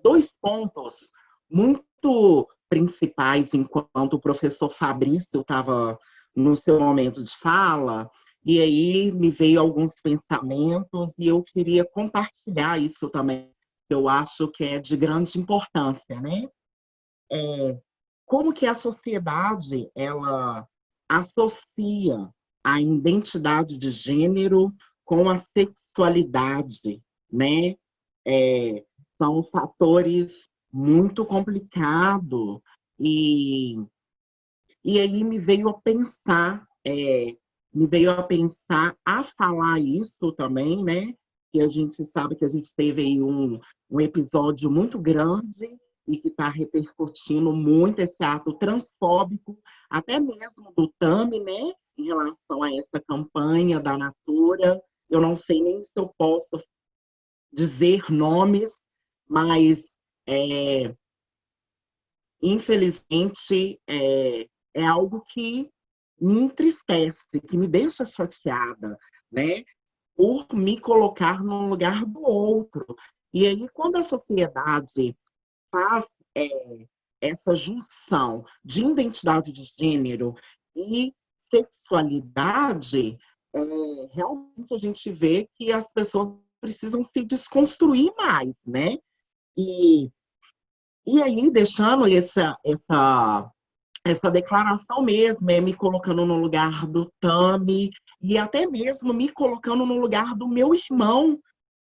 2 pontos muito principais enquanto o professor Fabrício estava no seu momento de fala, e aí me veio alguns pensamentos e eu queria compartilhar isso também, que eu acho que é de grande importância, né? Como que a sociedade, ela associa a identidade de gênero com a sexualidade, né? São fatores muito complicados e aí me veio a pensar, a falar isso também, né? Que a gente sabe que a gente teve aí um episódio muito grande e que está repercutindo muito esse ato transfóbico, até mesmo do Tami, né? Em relação a essa campanha da Natura. Eu não sei nem se eu posso dizer nomes, mas infelizmente é algo que me entristece, que me deixa chateada, né? Por me colocar no lugar do outro. E aí, quando a sociedade faz essa junção de identidade de gênero e sexualidade, realmente a gente vê que as pessoas precisam se desconstruir mais, né? E aí, deixando essa declaração mesmo, me colocando no lugar do Tami, e até mesmo me colocando no lugar do meu irmão,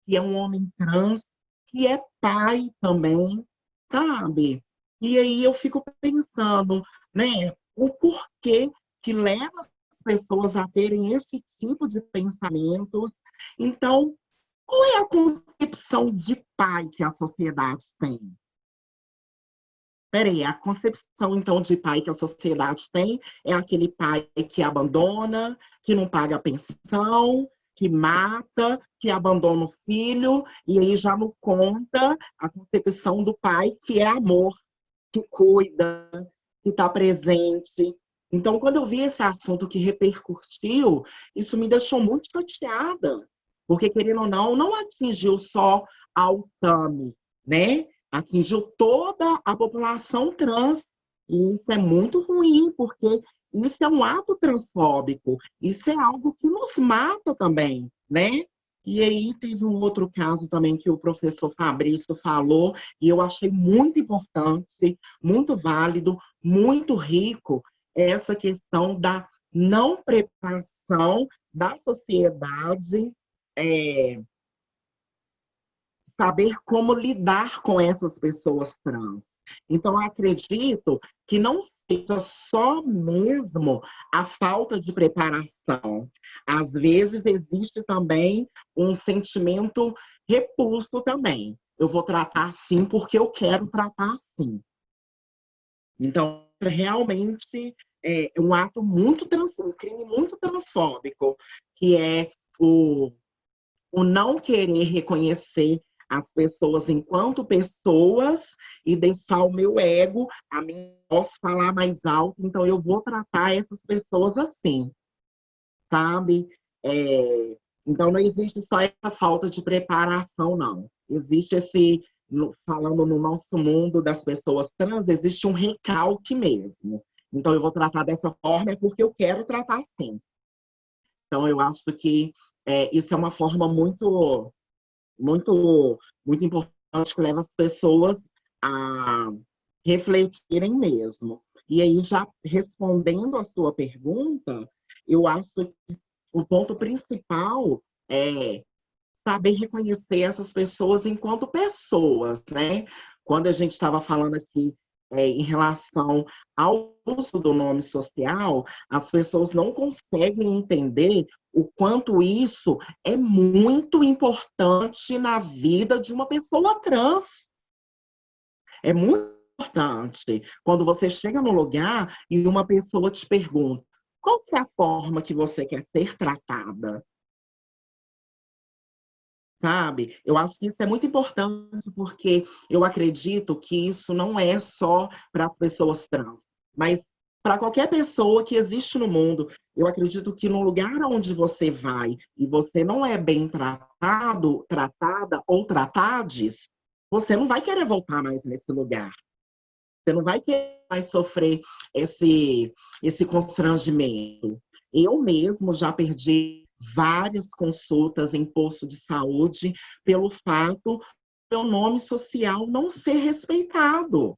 que é um homem trans, que é pai também, sabe? E aí eu fico pensando, né, o porquê que leva as pessoas a terem esse tipo de pensamentos. Então, qual é a concepção de pai que a sociedade tem? Peraí, a concepção, então, de pai que a sociedade tem é aquele pai que abandona, que não paga pensão, que mata, que abandona o filho, e aí já não conta a concepção do pai que é amor, que cuida, que está presente. Então, quando eu vi esse assunto que repercutiu, isso me deixou muito chateada, porque, querendo ou não, não atingiu só ao Tami, né? Atingiu toda a população trans. E isso é muito ruim, porque isso é um ato transfóbico, isso é algo que nos mata também, né? E aí teve um outro caso também que o professor Fabrício falou, e eu achei muito importante, muito válido, muito rico, essa questão da não preparação da sociedade, saber como lidar com essas pessoas trans. Então, eu acredito que não seja só mesmo a falta de preparação. Às vezes, existe também um sentimento repulso também. Eu vou tratar assim porque eu quero tratar assim. Então, realmente é um ato muito um crime muito transfóbico, que é o não querer reconhecer as pessoas enquanto pessoas e deixar o meu ego, a mim posso falar mais alto, então eu vou tratar essas pessoas assim, sabe? Então não existe só essa falta de preparação, não. Existe falando no nosso mundo das pessoas trans, existe um recalque mesmo. Então eu vou tratar dessa forma é porque eu quero tratar assim. Então eu acho que isso é uma forma muito muito importante que leva as pessoas a refletirem mesmo. E aí, já respondendo a sua pergunta, eu acho que o ponto principal é saber reconhecer essas pessoas enquanto pessoas, né? Quando a gente estava falando aqui em relação ao uso do nome social, as pessoas não conseguem entender o quanto isso é muito importante na vida de uma pessoa trans. É muito importante quando você chega no lugar e uma pessoa te pergunta: qual que é a forma que você quer ser tratada? Sabe? Eu acho que isso é muito importante porque eu acredito que isso não é só para as pessoas trans, mas para qualquer pessoa que existe no mundo. Eu acredito que no lugar onde você vai e você não é bem tratado, tratada ou tratades, você não vai querer voltar mais nesse lugar. Você não vai querer mais sofrer esse constrangimento. Eu mesmo já perdi várias consultas em posto de saúde pelo fato do meu nome social não ser respeitado,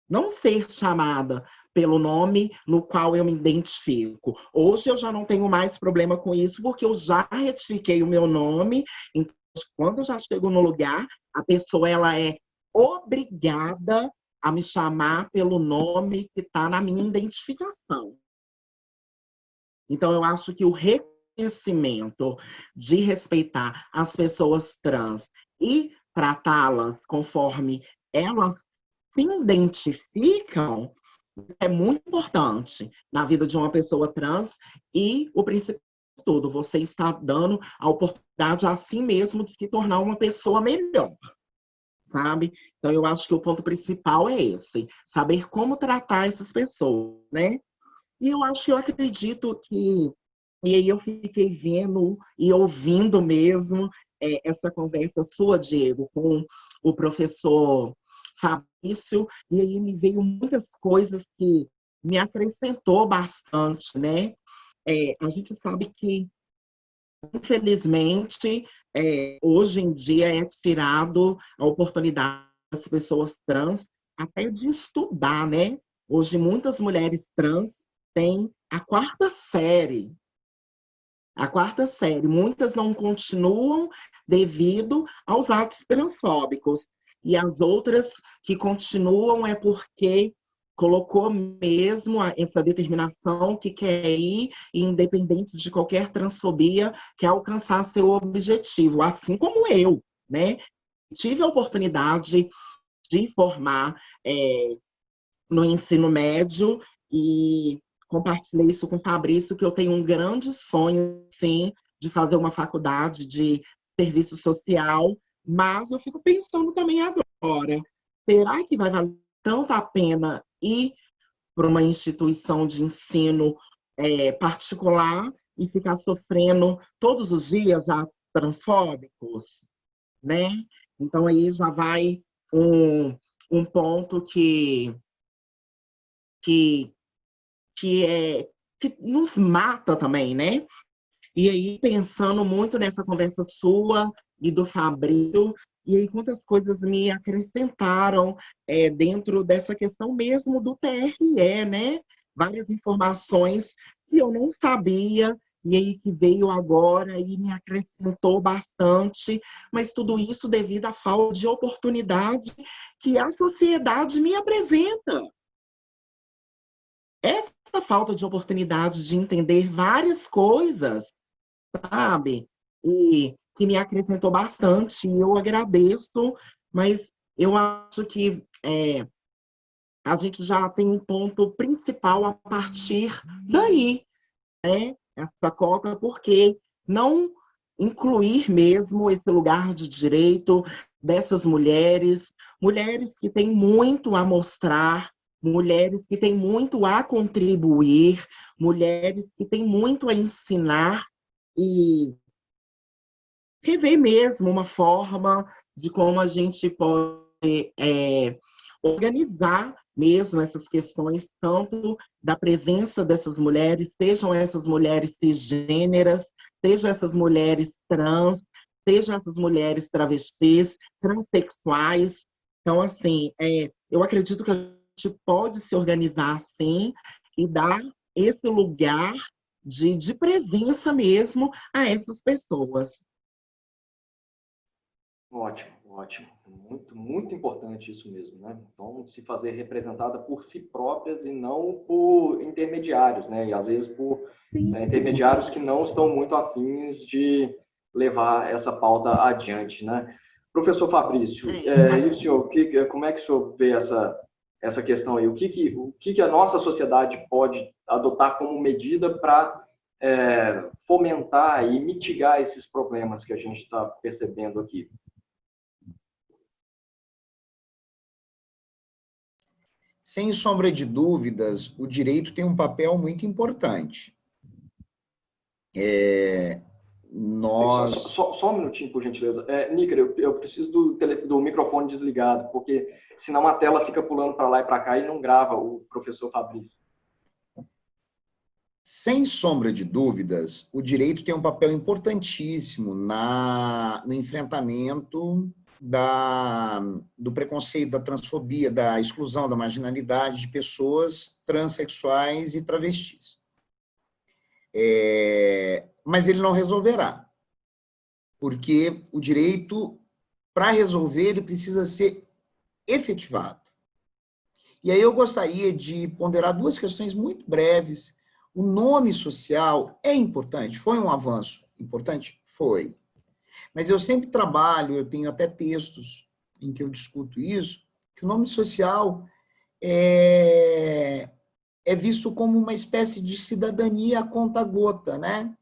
não ser chamada pelo nome no qual eu me identifico. Hoje eu já não tenho mais problema com isso, porque eu já retifiquei o meu nome. Então, quando eu já chego no lugar, a pessoa ela é obrigada a me chamar pelo nome que está na minha identificação. Então, eu acho que o reconhecimento de respeitar as pessoas trans e tratá-las conforme elas se identificam é muito importante na vida de uma pessoa trans e o principal de tudo, você está dando a oportunidade a si mesmo de se tornar uma pessoa melhor, sabe? Então, eu acho que o ponto principal é esse, saber como tratar essas pessoas, né? E eu acredito que... E aí eu fiquei vendo e ouvindo mesmo essa conversa sua, Diego, com o professor Fabrício, e aí me veio muitas coisas que me acrescentou bastante, né? A gente sabe que, infelizmente, hoje em dia é tirado a oportunidade das pessoas trans até de estudar, né? Hoje muitas mulheres trans têm a quarta série. A quarta série, muitas não continuam devido aos atos transfóbicos. E as outras que continuam é porque colocou mesmo essa determinação que quer ir, independente de qualquer transfobia, quer alcançar seu objetivo, assim como eu, né? Tive a oportunidade de formar no ensino médio e compartilhei isso com o Fabrício, que eu tenho um grande sonho, sim, de fazer uma faculdade de serviço social, mas eu fico pensando também agora, será que vai valer tanto a pena ir para uma instituição de ensino particular e ficar sofrendo todos os dias atos transfóbicos, né? Então aí já vai um ponto que que nos mata também, né? E aí, pensando muito nessa conversa sua e do Fabrício, e aí quantas coisas me acrescentaram dentro dessa questão mesmo do TRE, né? Várias informações que eu não sabia, e aí que veio agora e me acrescentou bastante, mas tudo isso devido à falta de oportunidade que a sociedade me apresenta. Essa falta de oportunidade de entender várias coisas, sabe? E que me acrescentou bastante, e eu agradeço, mas eu acho que a gente já tem um ponto principal a partir daí, né? Essa cota, porque não incluir mesmo esse lugar de direito dessas mulheres, mulheres que têm muito a mostrar, mulheres que têm muito a contribuir, mulheres que têm muito a ensinar, e rever mesmo uma forma de como a gente pode organizar mesmo essas questões, tanto da presença dessas mulheres, sejam essas mulheres cisgêneras, sejam essas mulheres trans, sejam essas mulheres travestis, transexuais. Então, assim, eu acredito que a gente pode se organizar assim e dar esse lugar de presença mesmo a essas pessoas. Ótimo, ótimo. Muito, muito importante isso mesmo, né? Então, se fazer representada por si próprias e não por intermediários, né? E às vezes por intermediários que não estão muito afins de levar essa pauta adiante, né? Professor Fabrício, e o senhor, como é que o senhor vê essa questão aí? O que a nossa sociedade pode adotar como medida para fomentar e mitigar esses problemas que a gente está percebendo aqui? Sem sombra de dúvidas, o direito tem um papel muito importante. Só um minutinho, por gentileza. Níker, eu preciso do microfone desligado, porque senão a tela fica pulando para lá e para cá e não grava o professor Fabrício. Sem sombra de dúvidas, o direito tem um papel importantíssimo no enfrentamento do preconceito, da transfobia, da exclusão, da marginalidade de pessoas transexuais e travestis. Mas ele não resolverá, porque o direito, para resolver, ele precisa ser efetivado. E aí eu gostaria de ponderar duas questões muito breves. O nome social é importante, foi um avanço importante? Foi. Mas eu sempre trabalho, eu tenho até textos em que eu discuto isso, que o nome social é visto como uma espécie de cidadania a conta-gota, né?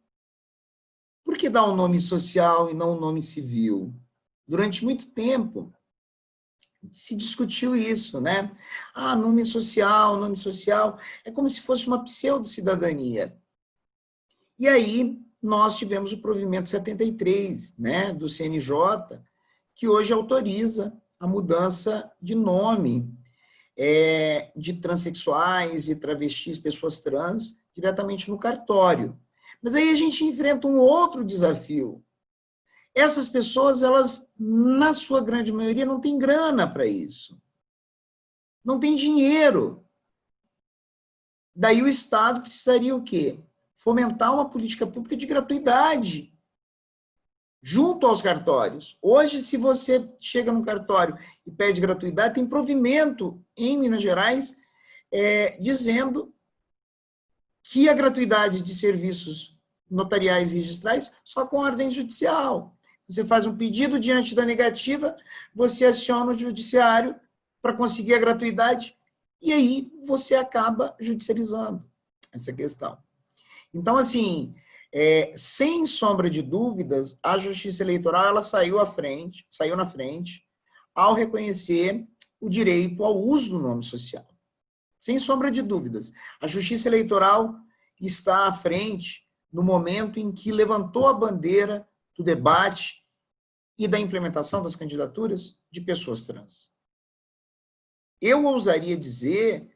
Por que dar um nome social e não um nome civil? Durante muito tempo se discutiu isso, né? Nome social, é como se fosse uma pseudo-cidadania. E aí, nós tivemos o provimento 73, né, do CNJ, que hoje autoriza a mudança de nome de transexuais e travestis, pessoas trans, diretamente no cartório. Mas aí a gente enfrenta um outro desafio. Essas pessoas, elas, na sua grande maioria, não têm grana para isso. Não tem dinheiro. Daí o Estado precisaria o quê? Fomentar uma política pública de gratuidade junto aos cartórios. Hoje, se você chega no cartório e pede gratuidade, tem provimento em Minas Gerais dizendo que a gratuidade de serviços notariais e registrais só com ordem judicial. Você faz um pedido, diante da negativa, você aciona o judiciário para conseguir a gratuidade e aí você acaba judicializando essa questão. Então, assim, sem sombra de dúvidas, a Justiça Eleitoral ela saiu na frente ao reconhecer o direito ao uso do nome social. Sem sombra de dúvidas. A Justiça Eleitoral está à frente no momento em que levantou a bandeira do debate e da implementação das candidaturas de pessoas trans. Eu ousaria dizer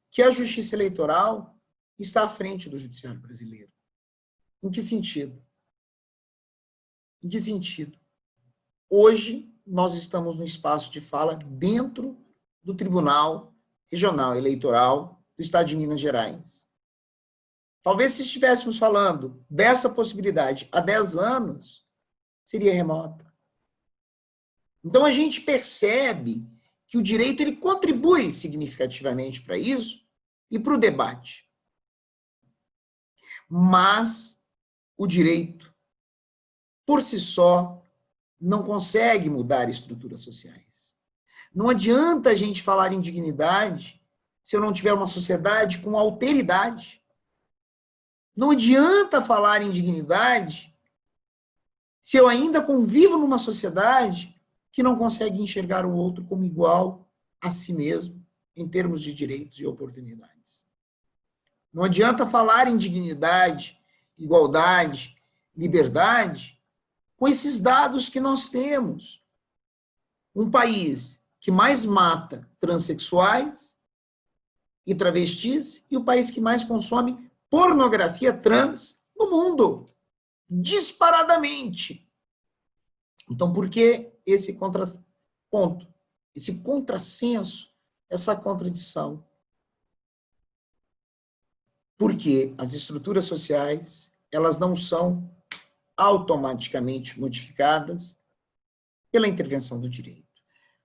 que a Justiça Eleitoral está à frente do judiciário brasileiro. Em que sentido? Em que sentido? Hoje, nós estamos no espaço de fala dentro do Tribunal Regional Eleitoral do Estado de Minas Gerais. Talvez se estivéssemos falando dessa possibilidade há 10 anos, seria remota. Então, a gente percebe que o direito ele contribui significativamente para isso e para o debate. Mas o direito, por si só, não consegue mudar estruturas sociais. Não adianta a gente falar em dignidade se eu não tiver uma sociedade com alteridade. Não adianta falar em dignidade se eu ainda convivo numa sociedade que não consegue enxergar o outro como igual a si mesmo, em termos de direitos e oportunidades. Não adianta falar em dignidade, igualdade, liberdade, com esses dados que nós temos. Um país que mais mata transexuais e travestis e o país que mais consome pornografia trans no mundo, disparadamente. Então, por que esse contraponto, esse contrassenso, essa contradição? Porque as estruturas sociais, elas não são automaticamente modificadas pela intervenção do direito.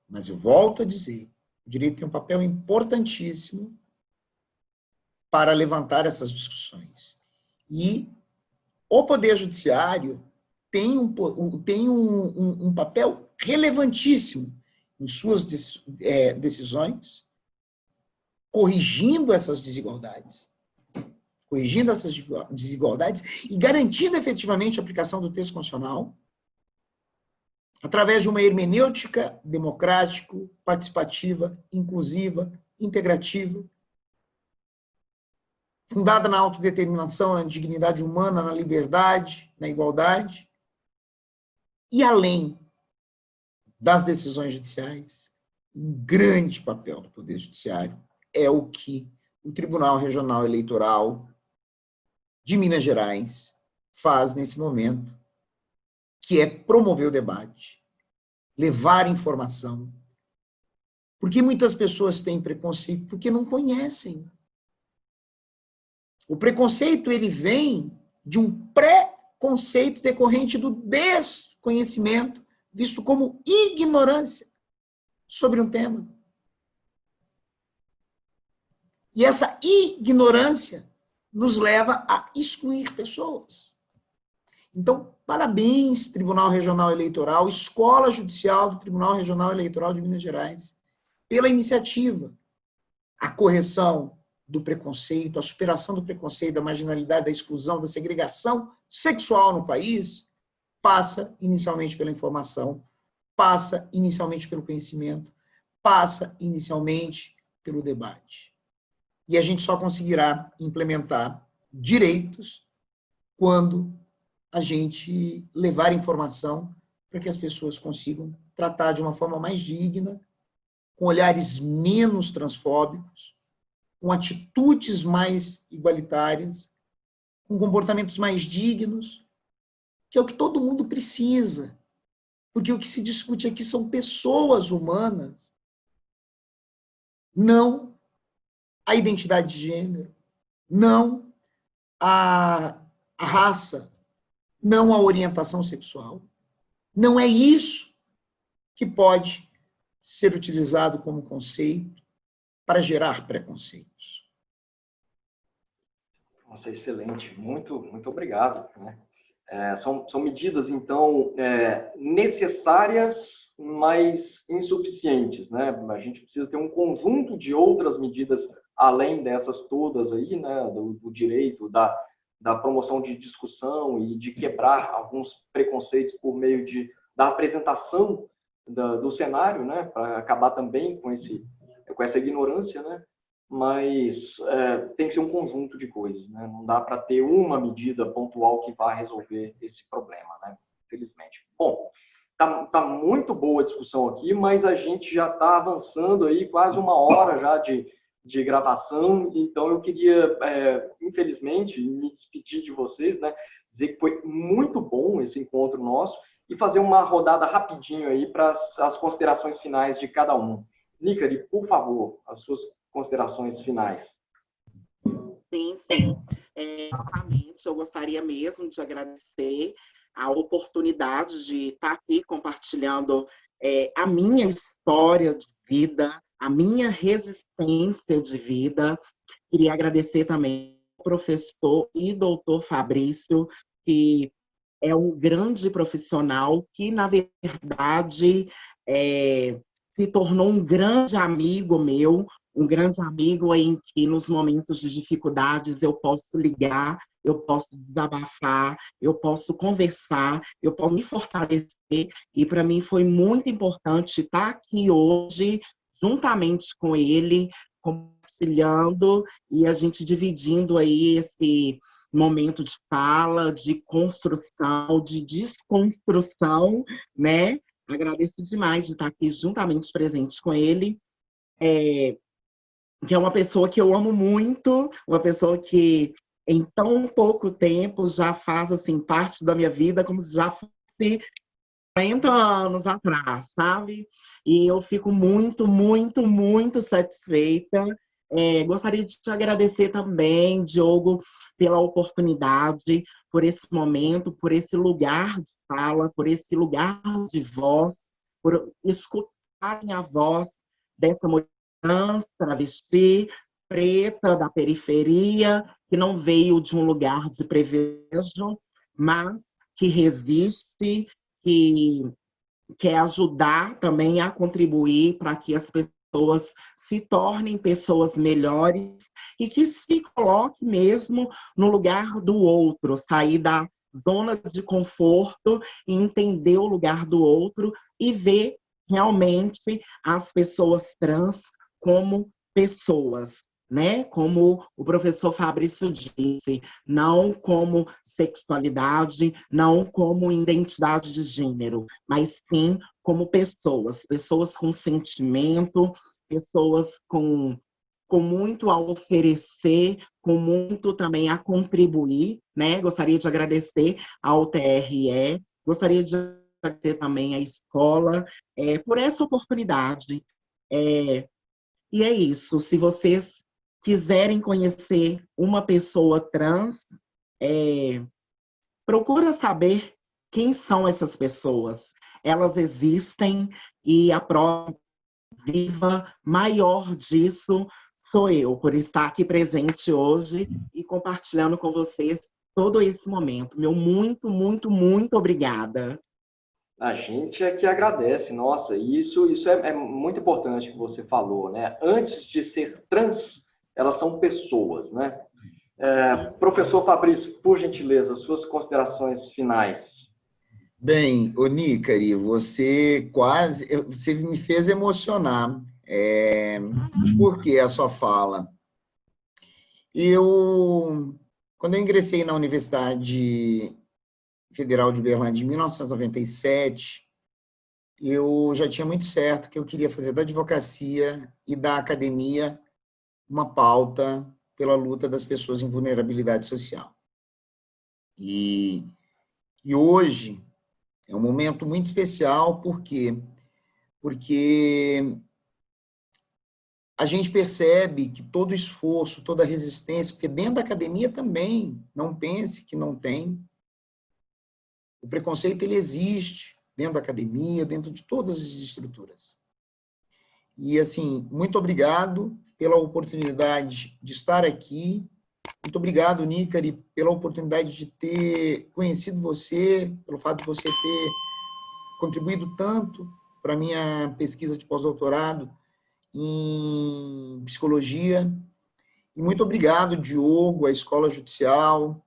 Mas eu volto a dizer, o direito tem um papel importantíssimo para levantar essas discussões. E o Poder Judiciário tem um papel relevantíssimo em suas decisões, corrigindo essas desigualdades. E garantindo efetivamente a aplicação do texto constitucional através de uma hermenêutica democrático, participativa, inclusiva, integrativa, fundada na autodeterminação, na dignidade humana, na liberdade, na igualdade. E além das decisões judiciais, um grande papel do Poder Judiciário é o que o Tribunal Regional Eleitoral de Minas Gerais faz nesse momento, que é promover o debate, levar informação. Porque muitas pessoas têm preconceito porque não conhecem. O preconceito, ele vem de um pré-conceito decorrente do desconhecimento, visto como ignorância sobre um tema. E essa ignorância nos leva a excluir pessoas. Então, parabéns, Tribunal Regional Eleitoral, Escola Judicial do Tribunal Regional Eleitoral de Minas Gerais, pela iniciativa. A correção do preconceito, a superação do preconceito, da marginalidade, da exclusão, da segregação sexual no país, passa inicialmente pela informação, passa inicialmente pelo conhecimento, passa inicialmente pelo debate. E a gente só conseguirá implementar direitos quando a gente levar informação para que as pessoas consigam tratar de uma forma mais digna, com olhares menos transfóbicos, com atitudes mais igualitárias, com comportamentos mais dignos, que é o que todo mundo precisa. Porque o que se discute aqui são pessoas humanas, não a identidade de gênero, não a raça, não a orientação sexual. Não é isso que pode ser utilizado como conceito para gerar preconceitos. Nossa, excelente. Muito, muito obrigado, né? São medidas, então, necessárias, mas insuficientes, né? A gente precisa ter um conjunto de outras medidas, além dessas todas aí, né? Do direito, da promoção de discussão e de quebrar alguns preconceitos por meio da apresentação do cenário, né? Para acabar também com essa ignorância, né? Mas tem que ser um conjunto de coisas, né? Não dá para ter uma medida pontual que vá resolver esse problema, né? Infelizmente. Bom, tá muito boa a discussão aqui, mas a gente já está avançando aí quase uma hora já de de gravação, então eu queria, infelizmente, me despedir de vocês, né? Dizer que foi muito bom esse encontro nosso e fazer uma rodada rapidinho aí para as considerações finais de cada um. Nicari, por favor, as suas considerações finais. Sim, sim. Novamente, eu gostaria mesmo de agradecer a oportunidade de estar aqui compartilhando a minha história de vida, a minha resistência de vida. Queria agradecer também ao professor e doutor Fabrício, que é um grande profissional que, na verdade, se tornou um grande amigo meu, um grande amigo em que, nos momentos de dificuldades, eu posso ligar, eu posso desabafar, eu posso conversar, eu posso me fortalecer. E, para mim, foi muito importante estar aqui hoje, juntamente com ele, compartilhando e a gente dividindo aí esse momento de fala, de construção, de desconstrução, né? Agradeço demais de estar aqui juntamente presente com ele, que é uma pessoa que eu amo muito, uma pessoa que em tão pouco tempo já faz assim parte da minha vida, como se já fosse 40 anos atrás, sabe? E eu fico muito, muito, muito satisfeita. Gostaria de te agradecer também, Diogo, pela oportunidade, por esse momento, por esse lugar de fala, por esse lugar de voz, por escutarem a voz dessa mulher trans, travesti, preta, da periferia, que não veio de um lugar de privilégio, mas que resiste, que quer ajudar também a contribuir para que as pessoas se tornem pessoas melhores e que se coloque mesmo no lugar do outro, sair da zona de conforto e entender o lugar do outro e ver realmente as pessoas trans como pessoas, né? Como o professor Fabrício disse, não como sexualidade, não como identidade de gênero, mas sim como pessoas, pessoas com sentimento, pessoas com muito a oferecer, com muito também a contribuir, né? Gostaria de agradecer ao TRE, gostaria de agradecer também à escola por essa oportunidade. E é isso, se vocês quiserem conhecer uma pessoa trans, procura saber quem são essas pessoas. Elas existem e a prova viva maior disso sou eu, por estar aqui presente hoje e compartilhando com vocês todo esse momento. Meu muito, muito, muito obrigada. A gente é que agradece, nossa, e isso é muito importante que você falou, né? Antes de ser trans, elas são pessoas, né? Professor Fabrício, por gentileza, suas considerações finais. Bem, ô Nicari, você me fez emocionar. Por que a sua fala? Quando eu ingressei na Universidade Federal de Uberlândia em 1997, eu já tinha muito certo que eu queria fazer da advocacia e da academia uma pauta pela luta das pessoas em vulnerabilidade social. E hoje é um momento muito especial, por quê? Porque a gente percebe que todo esforço, toda resistência, porque dentro da academia também, não pense que não tem, o preconceito ele existe dentro da academia, dentro de todas as estruturas. E, assim, muito obrigado pela oportunidade de estar aqui. Muito obrigado, Nicari, pela oportunidade de ter conhecido você, pelo fato de você ter contribuído tanto para a minha pesquisa de pós-doutorado em psicologia. E muito obrigado, Diogo, à Escola Judicial,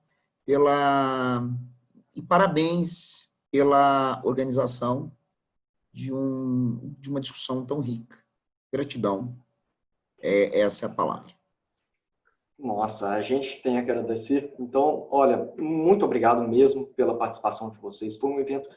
e parabéns pela organização de uma discussão tão rica. Gratidão, essa é a palavra. Nossa, a gente tem a agradecer. Então, olha, muito obrigado mesmo pela participação de vocês. Foi um evento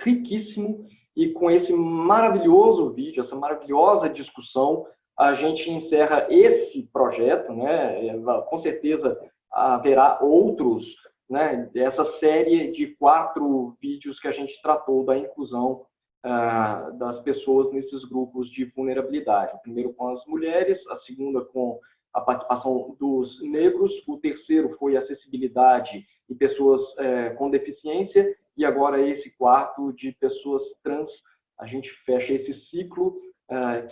riquíssimo e com esse maravilhoso vídeo, essa maravilhosa discussão, a gente encerra esse projeto, né? Com certeza haverá outros, né? Essa série de 4 vídeos que a gente tratou da inclusão das pessoas nesses grupos de vulnerabilidade. O primeiro com as mulheres, a segunda com a participação dos negros, o terceiro foi acessibilidade e pessoas com deficiência, e agora esse quarto de pessoas trans. A gente fecha esse ciclo,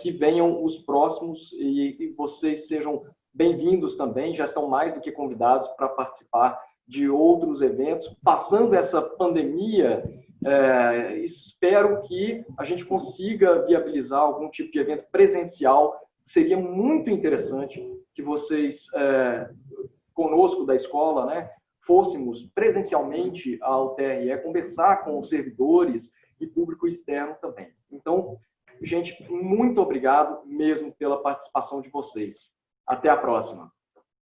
que venham os próximos e vocês sejam bem-vindos também, já estão mais do que convidados para participar de outros eventos. Passando essa pandemia, espero que a gente consiga viabilizar algum tipo de evento presencial. Seria muito interessante que vocês, conosco da escola, né, fôssemos presencialmente ao TRE, conversar com os servidores e público externo também. Então, gente, muito obrigado mesmo pela participação de vocês. Até a próxima.